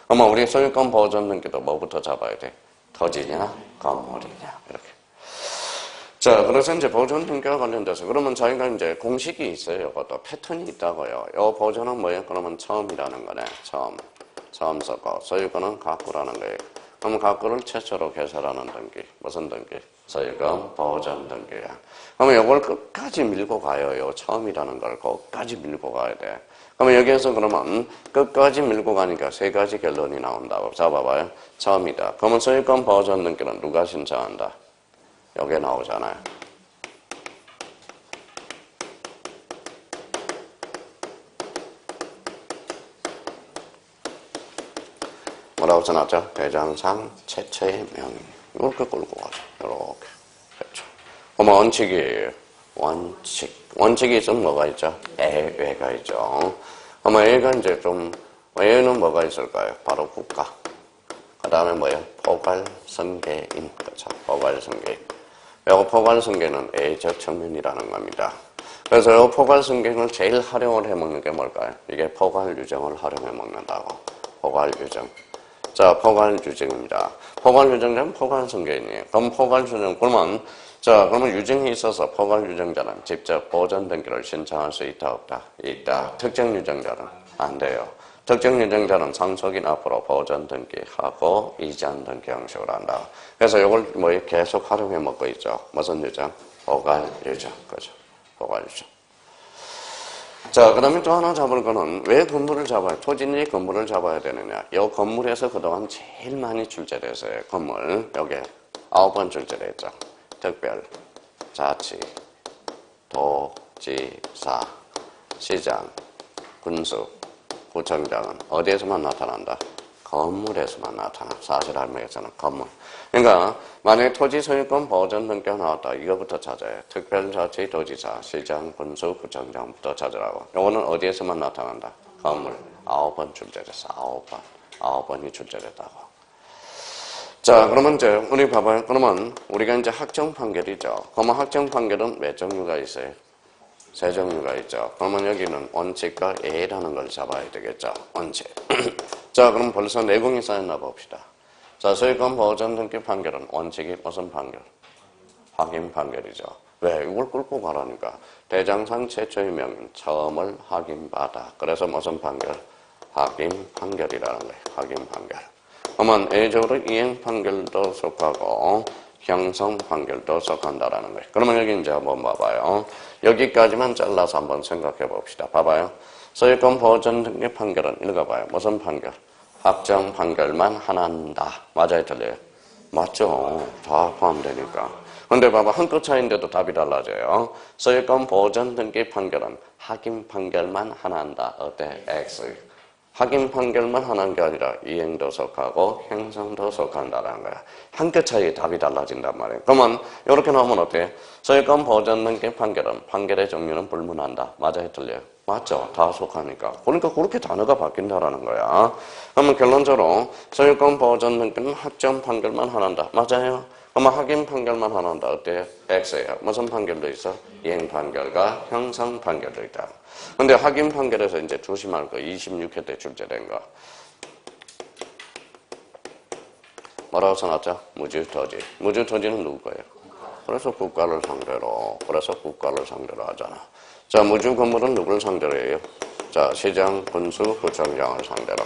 그러면 우리 소유권 보전 등기도 뭐부터 잡아야 돼? 토지냐 건물이냐 이렇게. 자, 그래서 이제 보전 등기와 관련돼서 그러면 저희가 이제 공식이 있어요. 이것도 패턴이 있다고요. 이 보전은 뭐예요? 그러면 처음이라는 거네. 처음 썼고 소유권은 가꾸라는 거예요. 그럼 가꾸를 최초로 개설하는 등기. 무슨 등기? 소유권 보전 등기야. 그러면 이걸 끝까지 밀고 가요. 요 처음이라는 걸 끝까지 밀고 가야 돼. 그러면 여기에서 그러면 끝까지 밀고 가니까 세 가지 결론이 나온다고. 자, 봐봐요. 처음이다. 그러면 소유권 보전 등기는 누가 신청한다? 여기에 나오잖아요. 뭐라고 써놨죠? 대장상 최초의 명의. 이렇게 끌고 가죠. 이렇게. 그렇죠. 그러면 원칙이에요. 원칙이 있으면 뭐가 있죠? 예외가 있죠. 그러면 예가 이제 좀, 예는 뭐가 있을까요? 바로 국가. 그 다음에 뭐예요? 포괄성계인. 그렇죠. 포괄성계인. 이 포괄성계는 예적 측면이라는 겁니다. 그래서 이 포괄성계를 제일 활용을 해먹는 게 뭘까요? 이게 포괄유정을 활용해 먹는다고. 포괄유정. 자, 포괄유정입니다. 포괄유정자는 포괄성계인이에요. 그럼 포괄유정, 그러면 유정이 있어서 포괄유정자는 직접 보전 등기를 신청할 수 있다, 없다? 있다. 특정 유정자는 안 돼요. 특정 유정자는 상속인 앞으로 보전 등기하고 이전 등기 형식으로 한다. 그래서 이걸 뭐 계속 활용해 먹고 있죠. 무슨 유정? 포괄유정. 그죠? 포괄유정. 자, 그 다음에 또 하나 잡을 거는 왜 건물을 잡아요? 토지니 건물을 잡아야 되느냐? 이 건물에서 그동안 제일 많이 출제됐어요. 건물. 여기 9번 출제됐죠. 특별, 자치, 도지사, 시장, 군수, 구청장은 어디에서만 나타난다? 건물에서만 나타나. 사실 할매에서는 건물. 그러니까 만약에 토지 소유권 보전 등기가 나왔다. 이거부터 찾아요. 특별자치, 도지사, 시장, 군수, 구청장부터 찾으라고. 이거는 어디에서만 나타난다? 건물. 9번 출제됐어. 9번. 9번이 출제됐다고. 자, 그러면 이제 우리 봐봐요. 그러면 우리가 이제 확정 판결이죠. 그러면 확정 판결은 몇 종류가 있어요? 세 종류가 있죠. 그러면 여기는 원칙과 예라는 걸 잡아야 되겠죠. 원칙. 자, 그럼 벌써 내공이 쌓였나 봅시다. 자, 소유권 보전 등기 판결은 원칙이 무슨 판결? 확인 판결이죠. 왜? 이걸 끌고 가라니까. 대장상 최초의 명인 처음을 확인받아. 그래서 무슨 판결? 확인 판결이라는 거예요. 확인 판결. 그러면 예적으로 이행 판결도 속하고 형성 판결도 속한다라는 거예요. 그러면 여기 이제 한번 봐봐요. 여기까지만 잘라서 한번 생각해 봅시다. 봐봐요. 소유권 보전 등기 판결은 읽어봐요. 무슨 판결? 확정 판결만 하나한다. 맞아요, 틀려요? 맞죠. 다 포함되니까. 근데 봐봐, 한 끗 차이인데도 답이 달라져요. 소유권 보전 등기 판결은 확인 판결만 하나한다. 어때? X. 확인 판결만 하는 게 아니라 이행도 속하고 형성도 속한다는 거야. 한 끗 차이에 답이 달라진단 말이에요. 그러면 이렇게 나오면 어때요? 소유권 보전 등기 판결은 판결의 종류는 불문한다. 맞아요, 틀려요? 맞죠? 다 속하니까. 그러니까 그렇게 단어가 바뀐다라는 거야. 그러면 결론적으로 소유권 보전 등기는 확정 판결만 하는다. 맞아요? 그러면 확인 판결만 하는다. 어때요? X예요. 무슨 판결도 있어? 이행 판결과 형성 판결도 있다. 근데 확인 판결에서 이제 조심할 거 26회 때 출제된 거. 뭐라고 써놨죠? 무주토지. 무주토지는 누구 거예요? 그래서 국가를 상대로 하잖아. 자, 무주 건물은 누구를 상대로 해요? 자, 시장, 군수, 구청장을 상대로.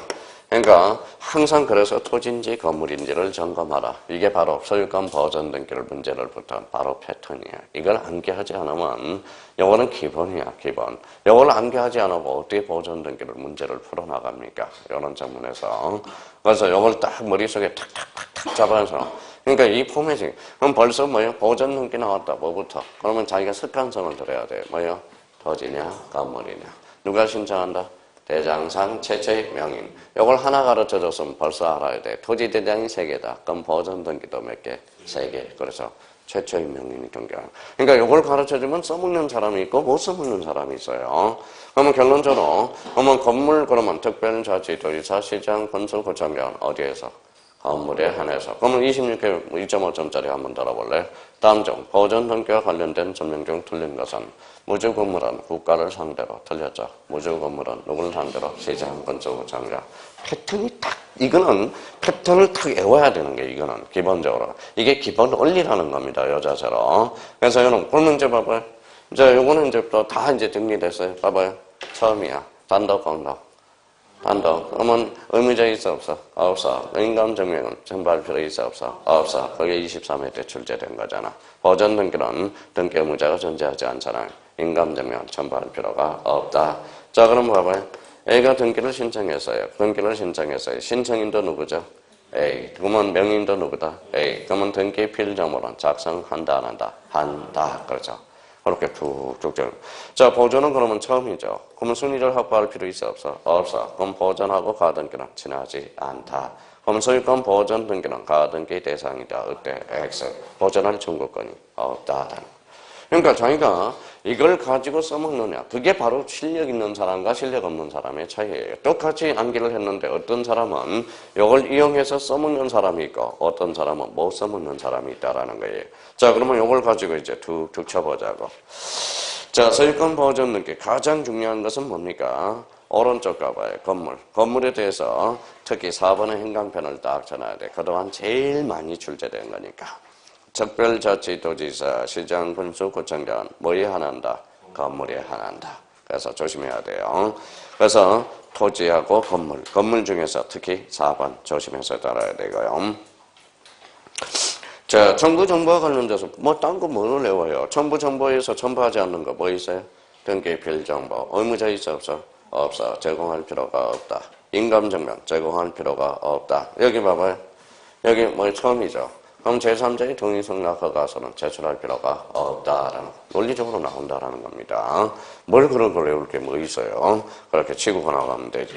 그러니까 항상 그래서 토지인지 건물인지를 점검하라. 이게 바로 소유권 보전 등기를 문제를 붙은 바로 패턴이야. 이걸 암기하지 않으면 이거는 기본이야, 기본. 이걸 암기하지 않으면 어떻게 보전 등기를 문제를 풀어나갑니까? 이런 장면에서. 그래서 이걸 딱 머릿속에 탁탁탁탁 잡아서. 그러니까 이 포맷이. 그럼 벌써 뭐예요? 보전 등기 나왔다. 뭐부터? 그러면 자기가 습관성을 들어야 돼. 뭐예요? 토지냐, 건물이냐. 누가 신청한다? 대장상 최초의 명인. 이걸 하나 가르쳐줬으면 벌써 알아야 돼. 토지 대장이 3개다. 그럼 보전 등기도 몇 개? 3개. 그래서 최초의 명인이 경계하는. 그러니까 이걸 가르쳐주면 써먹는 사람이 있고 못 써먹는 사람이 있어요. 그러면 결론적으로 그러면 건물 그러면 특별자치 도지사 시장 군수 구청장 어디에서? 건물에 한해서. 그러면 26회 1.5점짜리 한번 달아볼래? 다음 중 보존 등기와 관련된 설명 중 틀린 것은 무주 건물은 국가를 상대로 틀렸죠. 무주 건물은 누구를 상대로? 시장 건축 장자. 패턴이 딱 이거는 패턴을 딱 외워야 되는 게 이거는 기본적으로 이게 기본 원리라는 겁니다. 여자처럼. 그래서 여러분 꿀 문제 봐봐요. 이제 요거는 이제 또 다 이제 정리됐어요. 봐봐요. 처음이야. 단독 공동. 단독. 그러면 의무자 있어 없어? 없어. 인감증명은 정발표가 있어 없어? 없어. 그게 23회 때 출제된 거잖아. 보존 등기는 등기 의무자가 존재하지 않잖아요. 인감증명 전발 필요가 없다. 자, 그럼 봐봐요. A가 등기를 신청했어요. 등기를 신청했어요. 신청인도 누구죠? A. 그러면 명인도 누구다? A. 그러면 등기 필정보는 작성한다 안 한다? 한다. 그렇죠. 그렇게 툭툭 절. 자, 보존은 그러면 처음이죠. 그러면 순위를 확보할 필요 있어 없어? 없어. 그럼 보존하고 가등기는 친하지 않다. 그럼 소유권 보존 등기는 가등기 대상이다. 어때? X. 보존할 청구권이 없다. 그러니까 자기가 이걸 가지고 써먹느냐. 그게 바로 실력 있는 사람과 실력 없는 사람의 차이예요. 똑같이 암기를 했는데 어떤 사람은 이걸 이용해서 써먹는 사람이 있고 어떤 사람은 못 써먹는 사람이 있다라는 거예요. 자, 그러면 이걸 가지고 이제 툭툭 쳐보자고. 자, 소유권 보존 등기 가장 중요한 것은 뭡니까? 오른쪽 가봐요. 건물. 건물에 대해서 특히 4번의 행강편을 딱 전해야 돼. 그동안 제일 많이 출제된 거니까. 특별자치도지사, 시장, 군수, 구청장 뭐에 한한다? 건물에 한한다. 그래서 조심해야 돼요. 그래서 토지하고 건물, 건물 중에서 특히 4번 조심해서 따라야 되고요. 자, 정부정보와 관련돼서 뭐 딴 거 뭐를 외워요? 정부정보에서 첨부하지 않는 거 뭐 있어요? 등기 필정보, 의무자 있어 없어? 없어. 제공할 필요가 없다. 인감증명 제공할 필요가 없다. 여기 봐봐요. 여기 뭐 처음이죠. 그럼 제3자의 동의 승낙 허가서는 제출할 필요가 없다라는 논리적으로 나온다라는 겁니다. 뭘 그런 걸 외울 게 뭐 있어요? 그렇게 치고 나가면 되지.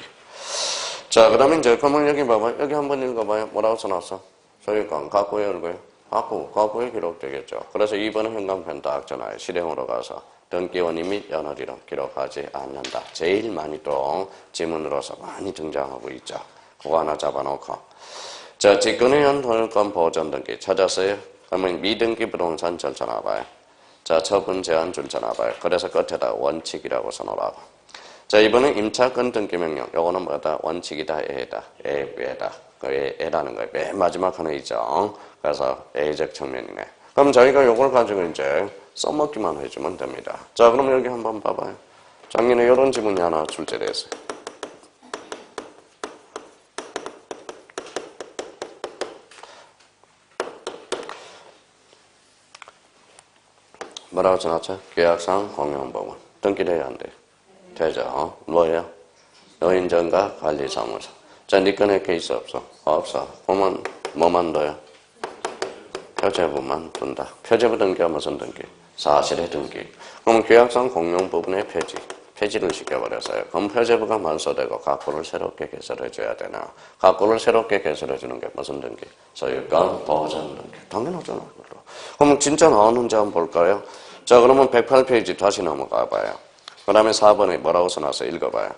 자, 그 다음에 이제 그러면 여기 봐봐요. 여기 한번 읽어봐요. 뭐라고 써놨어? 소유권 갖고의 얼굴 갖고의 기록되겠죠. 그래서 2번은 현강편 딱 전화해 실행으로 가서 등기원인 및 연월일은 기록하지 않는다. 제일 많이 또 지문으로서 많이 등장하고 있죠. 그거 하나 잡아놓고. 자, 직권에 의한 소유권 보존 등기 찾았어요? 그러면 미등기 부동산 절차 나와봐요. 자, 처분 제한 절차 나와봐요. 그래서 끝에다 원칙이라고 써놓으라고. 자, 이번엔 임차권 등기 명령. 요거는 뭐다? 원칙이다, 애다. 애다. 그 애라는 거예요. 맨 마지막 하나 있죠. 그래서 애적 측면이네. 그럼 저희가 요걸 가지고 이제 써먹기만 해주면 됩니다. 자, 그럼 여기 한번 봐봐요. 작년에 이런 지문이 하나 출제됐어요. 뭐라고 써놨죠? 계약상 공용법원. 등기돼야 안 돼. 되죠. 뭐예요? 노인정가 관리사무소. 자, 니 건에 케이스 없어? 없어. 그러면 뭐만 둬요? 표제부만 둔다. 표제부 등기가 무슨 등기? 사실의 등기. 그럼 계약상 공용부분의 폐지. 폐지를 시켜버렸어요. 그럼 표제부가 말소되고 각부를 새롭게 개설해줘야 되나? 각부를 새롭게 개설해주는 게 무슨 등기? 소유권 보존 등기. 당연하잖아. 그럼 진짜 나오는지 한번 볼까요? 자, 그러면 108페이지 다시 넘어가 봐요. 그 다음에 4번에 뭐라고 써놨어요? 읽어봐요.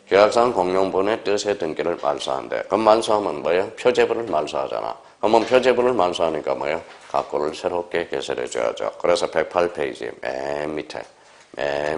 계약상 공용부분의 뜻의 등기를 말소한대. 그럼 말소하면 뭐예요? 표제부를 말소하잖아. 그러면 표제부를 말소하니까 뭐예요? 각부를 새롭게 개설해줘야죠. 그래서 108페이지 맨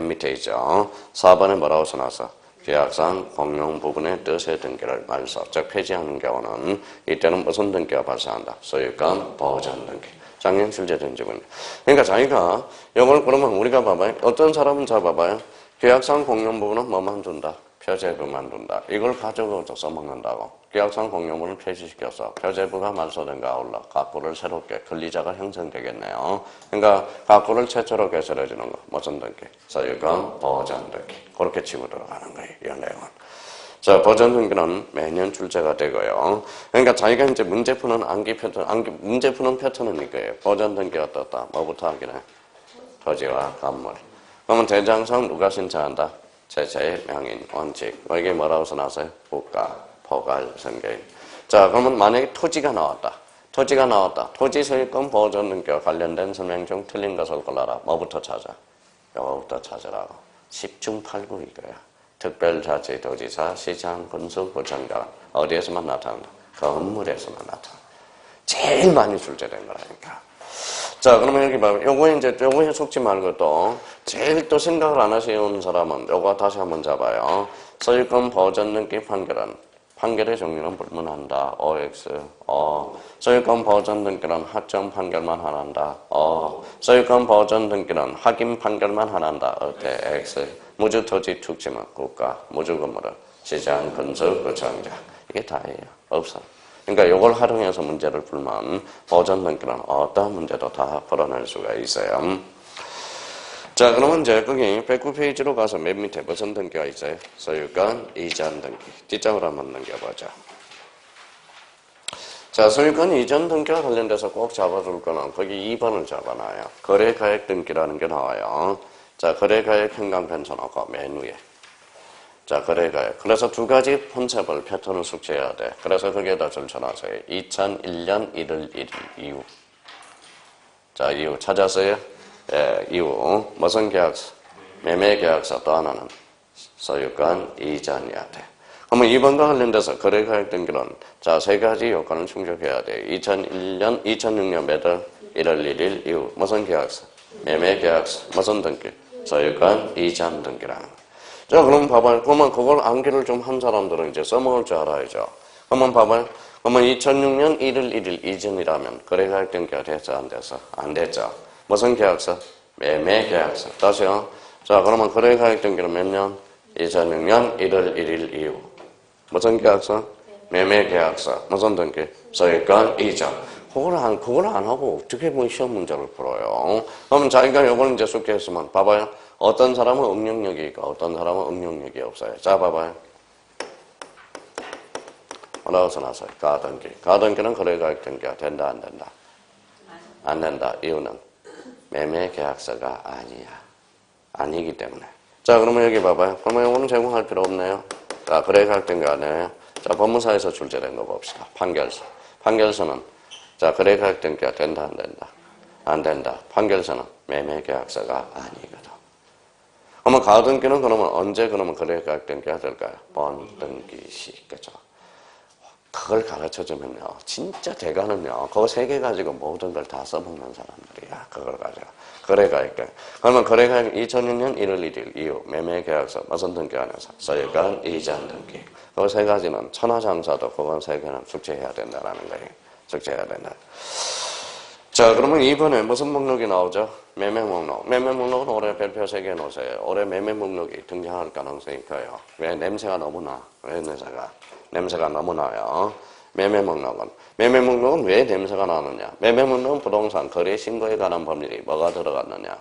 밑에 있죠. 4번에 뭐라고 써놨어? 계약상 공용부분의 뜻의 등기를 말소, 즉 폐지하는 경우는 이때는 무슨 등기가 발생한다? 소유권 보존 등기. 작년 출제된 지문. 그러니까 자기가 이걸 그러면 우리가 봐봐요. 어떤 사람은 잡아봐요. 계약상 공용부분은 뭐만 준다? 표제부만 둔다. 이걸 가지고 써먹는다고. 계약상 공용부를 폐지시켜서 표제부가 말소된 가울러 각부를 새롭게 권리자가 형성되겠네요. 그러니까 각부를 최초로 개설해주는 거. 무슨 등기? 소유권 보존 등기. 그렇게 치고 들어가는 거예요. 이 내용은. 자, 보존 등기는 매년 출제가 되고요. 그러니까 자기가 이제 문제 푸는 문제 푸는 패턴은 이거예요. 보존 등기가 어떻다? 뭐부터 하긴 해? 토지와 건물. 그러면 대장상 누가 신청한다? 제체의 명인, 원칙. 이게 뭐라고 써놨어요? 국가, 포괄, 선계인. 자, 그러면 만약에 토지가 나왔다. 토지 소유권 보존 등기와 관련된 설명 중 틀린 것을 골라라. 뭐부터 찾아? 요거부터 찾으라고. 10중 8구 이거야. 특별자치도지사, 시장, 군수, 구청장. 어디에서만 나타난다? 건물에서만 나타나. 제일 많이 출제된 거라니까. 자, 그러면 여기 봐요. 요거에 속지 말고 또, 제일 또 생각을 안 하시는 사람은 요거 다시 한번 잡아요. 소유권 보전 등기 판결의 종류는 불문한다. OX. 소유권 보전 등기는 하청 판결만 하란다. 소유권 보전 등기는 확인 판결만 하란다. 어때? X. 무주 토지 축지물 국가, 무주 건물은 시장, 건설, 거창자. 이게 다예요. 없어. 그러니까 이걸 활용해서 문제를 풀면 보전 등기는 어떤 문제도 다 풀어낼 수가 있어요. 자, 그러면 이제 거기 109페이지로 가서 맨 밑에 무슨 등기가 있어요? 소유권 이전 등기. 뒷장으로 한번 넘겨보자. 자, 소유권 이전 등기와 관련돼서 꼭 잡아줄 거는 거기 2번을 잡아놔요. 거래가액 등기라는 게 나와요. 자, 거래가액 현황편 쳐놓고 맨 위에. 자, 거래가액. 그래서 두 가지 컨셉을 패턴을 숙지해야 돼. 그래서 거기에다 절쳐놨어요. 2001년 1월 1일 이후. 자, 이후 찾았어요? 예, 이후 무슨 계약서? 매매계약서. 또 하나는 소유권 이전이어야 돼. 그러면 이번과 관련돼서 거래가액 등기는 자, 세 가지 요건을 충족해야 돼. 2006년 매달 1월 1일 이후 무슨 계약서? 매매계약서. 무슨 등기? 소유권 이전 등기라는 거. 자, 그럼 봐봐요. 그러면 그걸 암기를 좀 한 사람들은 이제 써먹을 줄 알아야죠. 그러면 봐봐요. 그러면 2006년 1월 1일 이전이라면 거래가액 등기가 됐어, 안 됐어? 안 됐죠. 무슨 계약서? 매매계약서. 다시요. 자, 그러면 거래가액 등기는 몇 년? 2006년 1월 1일 이후. 무슨 계약서? 매매계약서. 무슨 등기? 소유권 이전. 그걸 안 하고 어떻게 뭐 시험 문제를 풀어요? 그러면 자기가 요걸 이제 숙제했으면 봐봐요. 어떤 사람은 응용력이 있고 어떤 사람은 응용력이 없어요. 자, 봐봐요. 뭐라고 나서요? 가등기. 가등기는 거래가액 등기가 된다, 안 된다? 안 된다. 이유는 매매계약서가 아니야. 아니기 때문에. 자, 그러면 여기 봐봐요. 그러면 이거는 제공할 필요 없네요. 자, 거래가액 등기 아니에요. 자, 법무사에서 출제된 거 봅시다. 판결서. 판결서는 자, 거래가액 등기가 된다, 안 된다? 안 된다. 판결서는 매매계약서가 아니거든. 그러면 가등기는 그러면 언제 그러면 거래가액 등기가 될까요? 본등기 시. 그죠? 그걸 가르쳐주면요. 진짜 대가는요. 그거 세 개 가지고 모든 걸 다 써먹는 사람들이야. 그걸 가지고. 거래가액 등기. 그러면 거래가액 2006년 1월 1일 이후 매매계약서 무슨 등기 안에서? 소유권 이전 등기. 그 세 가지는 천하장사도 그건 세 개는 숙제해야 된다라는 거예요. 숙제해야 된다. 자, 그러면 이번에 무슨 목록이 나오죠? 매매 목록. 매매 목록은 올해 별표 3개 놓으세요. 올해 매매 목록이 등장할 가능성이 커요. 왜? 냄새가 너무 나. 왜 냄새가 너무 나요. 매매 목록은 왜 냄새가 나느냐? 매매 목록은 부동산 거래 신고에 관한 법률이 뭐가 들어갔느냐?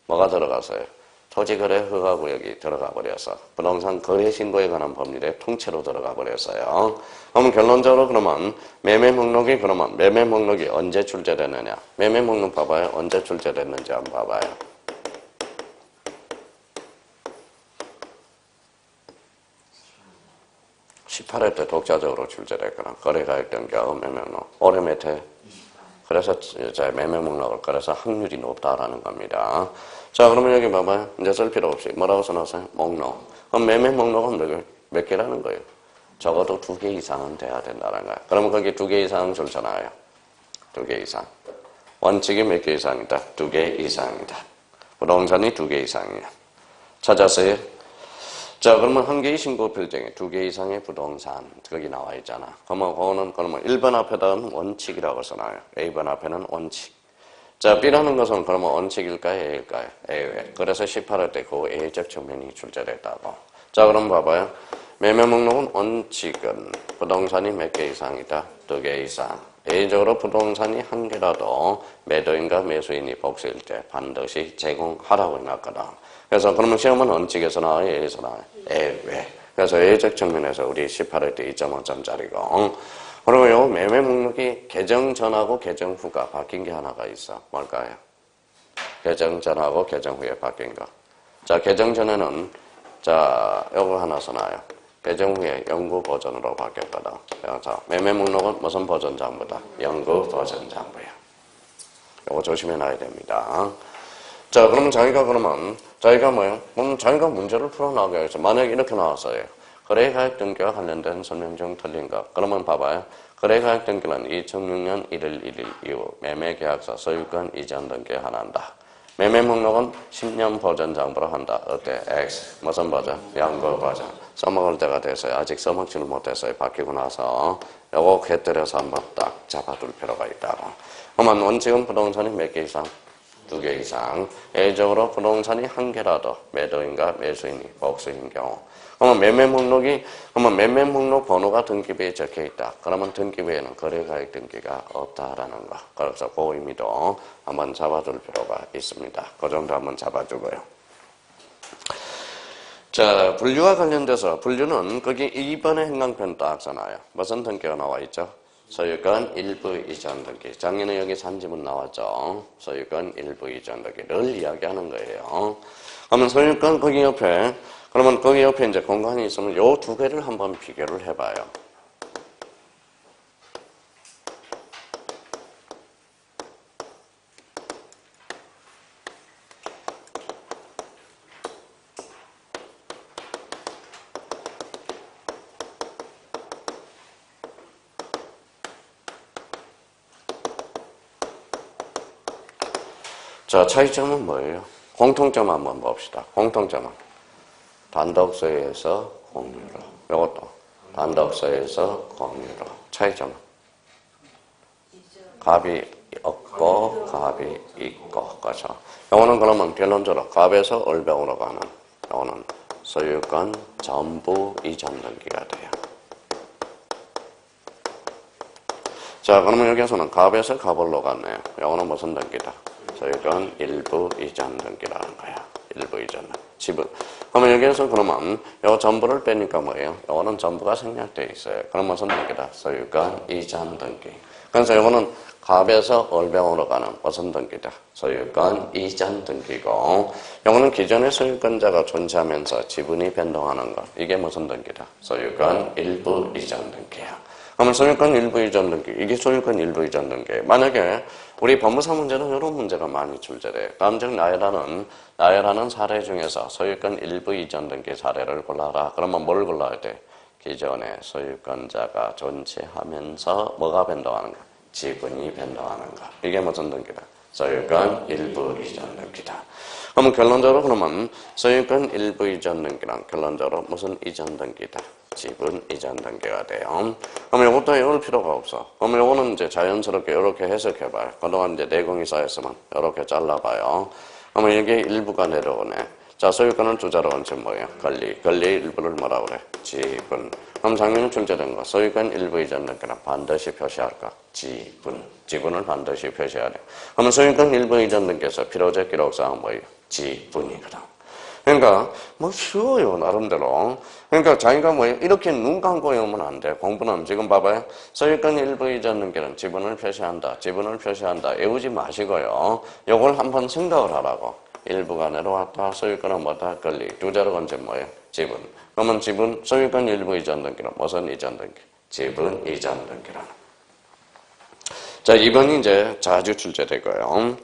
뭐가 들어갔어요? 토지거래 허가구역이 들어가 버려서 부동산 거래 신고에 관한 법률에 통째로 들어가 버렸어요. 그럼 결론적으로 그러면 매매 목록이 언제 출제됐느냐? 매매 목록 봐봐요. 언제 출제됐는지 한번 봐봐요. 18회 때 독자적으로 출제됐거나 거래가액 등기와 매매 목록. 올해 몇 회? 그래서 이제 매매 목록을 그래서 확률이 높다라는 겁니다. 자, 그러면 여기 봐봐요. 이제 쓸 필요 없이 뭐라고 써놨어요? 목록. 그럼 매매 목록은 몇 개라는 거예요? 적어도 2개 이상은 돼야 된다는 거예요. 그러면 거기 2개 이상은 줄잖아요. 2개 이상. 원칙이 몇 개 이상이다? 2개 이상이다. 부동산이 2개 이상이야. 찾았어요? 자, 그러면 한 개의 신고 필증에 2개 이상의 부동산 거기 나와 있잖아. 그러면 1번 앞에다는 원칙이라고 써놔요. A번 앞에는 원칙. 자, B라는 것은 그러면 원칙일까요? A일까요? A. 그래서 18회 때 그 A적 측면이 출제됐다고. 자, 그럼 봐봐요. 매매 목록은 원칙은 부동산이 몇 개 이상이다? 2개 이상. A적으로 부동산이 한 개라도 매도인과 매수인이 복수일 때 반드시 제공하라고 해놨거든. 그래서 그러면 시험은 원칙에서 나와요? A에서 나와요? A. 왜? 그래서 A적 측면에서 우리 18회 때 2.5점짜리고. 그리고 요 매매 목록이 개정 전하고 개정 후가 바뀐 게 하나가 있어. 뭘까요? 개정 전하고 개정 후에 바뀐 거. 자, 개정 전에는 자, 요거 하나 써놔요. 개정 후에 영구 버전으로 바뀌었거든. 자, 매매 목록은 무슨 버전 장부다? 영구 버전 장부야. 요거 조심해놔야 됩니다. 자, 그러면 자기가 뭐요? 그럼 자기가 문제를 풀어나가야죠. 만약에 이렇게 나왔어요. 거래가액 등기와 관련된 설명 중 틀린 것. 그러면 봐봐요. 거래가액 등기는 2006년 1월 1일 이후 매매계약서 소유권 이전 등기 한다. 매매 목록은 10년 보전 장부로 한다. 어때? X. 무슨 버전? 양거 버전. 써먹을 때가 됐어요. 아직 써먹지를 못했어요. 바뀌고 나서 요거 곁들여서 한번 딱 잡아둘 필요가 있다고. 그러면 원칙은 부동산이 몇 개 이상? 2개 이상. 예외적으로 부동산이 1개라도 매도인과 매수인이 복수인 경우. 그러면 매매 목록 번호가 등기부에 적혀 있다. 그러면 등기부에는 거래가액 등기가 없다라는 거. 그래서 그 의미도 한번 잡아둘 필요가 있습니다. 그 정도 한번 잡아주고요. 자, 분류와 관련돼서 분류는 거기 2번의 행강편 딱 써놔요. 무슨 등기가 나와 있죠? 소유권 일부 이전 등기. 작년에 여기 산지문 나왔죠. 소유권 일부 이전 등기를 이야기하는 거예요. 그러면 소유권 거기 옆에 그러면 거기 옆에 이제 공간이 있으면 요 두 개를 한번 비교를 해봐요. 자, 차이점은 뭐예요? 공통점 한번 봅시다. 공통점은 단독소유에서 공유로. 이것도 단독소유에서 공유로. 차이점은 갑이 없고 갑이 있고. 그렇죠? 이거는 그러면 결론적으로 갑에서 얼병으로 가는 이거는 소유권 전부 이전 등기가 돼요. 자, 그러면 여기에서는 갑에서 갑을로 갔네요. 이거는 무슨 등기다? 소유권 일부 이전 등기라는 거야. 일부 이전. 지분. 그러면 여기에서 그러면 요 전부를 빼니까 뭐예요? 요거는 전부가 생략되어 있어요. 그럼 무슨 등기다? 소유권 이전 등기. 그래서 요거는 갑에서 얼병으로 가는 무슨 등기다? 소유권 이전 등기고, 요거는 기존의 소유권자가 존재하면서 지분이 변동하는 것. 이게 무슨 등기다? 소유권 일부 이전 등기야. 그러면 소유권 일부 이전 등기, 이게 소유권 일부 이전 등기. 만약에 우리 법무사 문제는 이런 문제가 많이 출제돼요. 다음 중 나열하는 사례 중에서 소유권 일부 이전 등기 사례를 골라라. 그러면 뭘 골라야 돼? 기존의 소유권자가 존재하면서 뭐가 변동하는 거? 지분이 변동하는 거. 이게 무슨 등기다? 소유권 일부 이전 등기다. 그러면 결론적으로 그러면 소유권 일부 이전 등기란 결론적으로 무슨 이전 등기다? 지분 이전 등기가 돼요. 그러면 이것도 외울 필요가 없어. 그러면 이거는 이제 자연스럽게 이렇게 해석해봐요. 그동안 이제 내공이 쌓였으면 이렇게 잘라봐요. 그러면 여기 일부가 내려오네. 자, 소유권을 주자로 얹은 뭐예요? 권리. 권리의 일부를 뭐라 그래? 지분. 그럼 작년에 출제된 거. 소유권 일부 이전 등기는 반드시 표시할까? 지분. 지분을 반드시 표시해야 돼. 그러면 소유권 일부 이전 등기에서 필요적 기록사항은 뭐예요? 지분이거든. 그러니까 뭐 쉬워요 나름대로. 그러니까 자기가 뭐 이렇게 눈 감고 외우면 안 돼. 공부는 지금 봐봐요. 소유권 일부 이전 등기는 지분을 표시한다. 지분을 표시한다. 외우지 마시고요. 요걸 한번 생각을 하라고. 일부가 내려왔다. 소유권은 뭐다? 권리. 주자로 건진 뭐예요? 지분. 그러면 지분 소유권 일부 이전 등기는 무슨 이전 등기? 지분 이전 등기라는. 자, 2번이 이제 자주 출제되고요.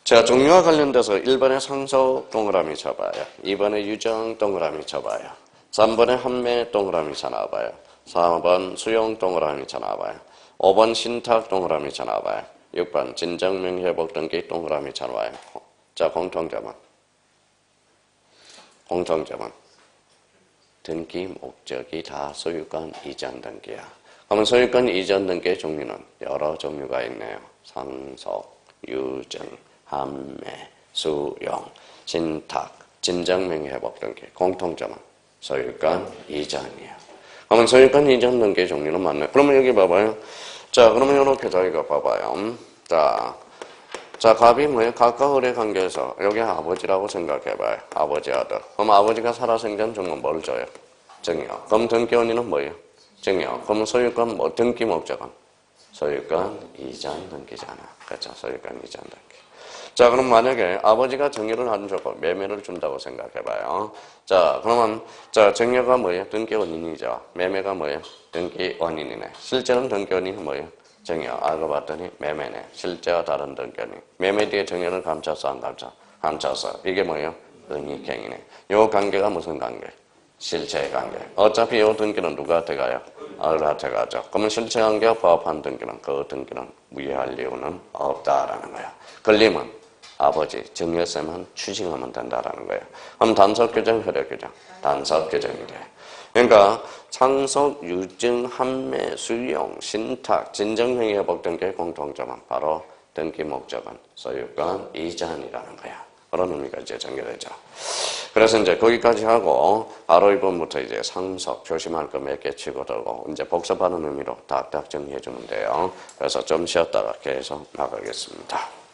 자, 종류와 관련돼서 1번에 상속 동그라미 쳐봐요. 2번에 유정 동그라미 쳐봐요. 3번에 판매 동그라미 쳐놔봐요. 4번 수용 동그라미 쳐놔봐요. 5번 신탁 동그라미 쳐놔봐요. 6번 진정명의회복 등기 동그라미 쳐놔봐요. 자, 공통점은 등기 목적이 다 소유권 이전 등기야. 그러면 소유권 이전 등기의 종류는 여러 종류가 있네요. 상속, 유정, 판매, 수용, 신탁, 진정명의회복 등기. 공통점은 소유권 이전이에요. 그러면 소유권 이전 등기의 종류는 맞네. 그러면 여기 봐봐요. 자, 그러면 이렇게 저희가 봐봐요. 자, 갑이 뭐예요? 갑과 을의 관계에서 여기 아버지라고 생각해봐요. 아버지 아들. 그럼 아버지가 살아생전 중은 뭘 줘요? 증여. 그럼 등기 원인은 뭐예요? 증여. 그럼 소유권 뭐 등기 목적은? 소유권 이전 등기잖아. 그렇죠? 소유권 이전 등기. 자, 그럼 만약에 아버지가 증여를 안 주고 매매를 준다고 생각해봐요. 자, 그러면 자, 증여가 뭐예요? 등기 원인이죠. 매매가 뭐예요? 등기 원인이네. 실제는 등기 원인이 뭐예요? 증여. 알고 봤더니 매매네. 실제와 다른 등기 원인. 매매 뒤에 증여를 감춰서 안 감춰? 감춰서. 이게 뭐예요? 은닉행위네. 요 관계가 무슨 관계? 실체 관계. 어차피 이 등기는 누구한테 가요? 을한테 가죠. 그러면 실체 관계와 부합한 등기는 그 등기는 무효할 이유는 없다라는 거야. 걸리면 아버지, 정여쌤은 추징하면 된다라는 거예요. 그럼 단속규정, 효력규정. 단속규정이 돼. 그러니까 상속, 유증, 판매, 수용, 신탁, 진정행위 회복 등기의 공통점은 바로 등기 목적은 소유권 이전이라는 거야. 그런 의미가 이제 전개되죠. 그래서 이제 거기까지 하고 바로 이번부터 이제 상속 조심할 거 몇 개 치고 들고 이제 복습하는 의미로 딱딱 정리해 주면 돼요. 그래서 좀 쉬었다가 계속 나가겠습니다.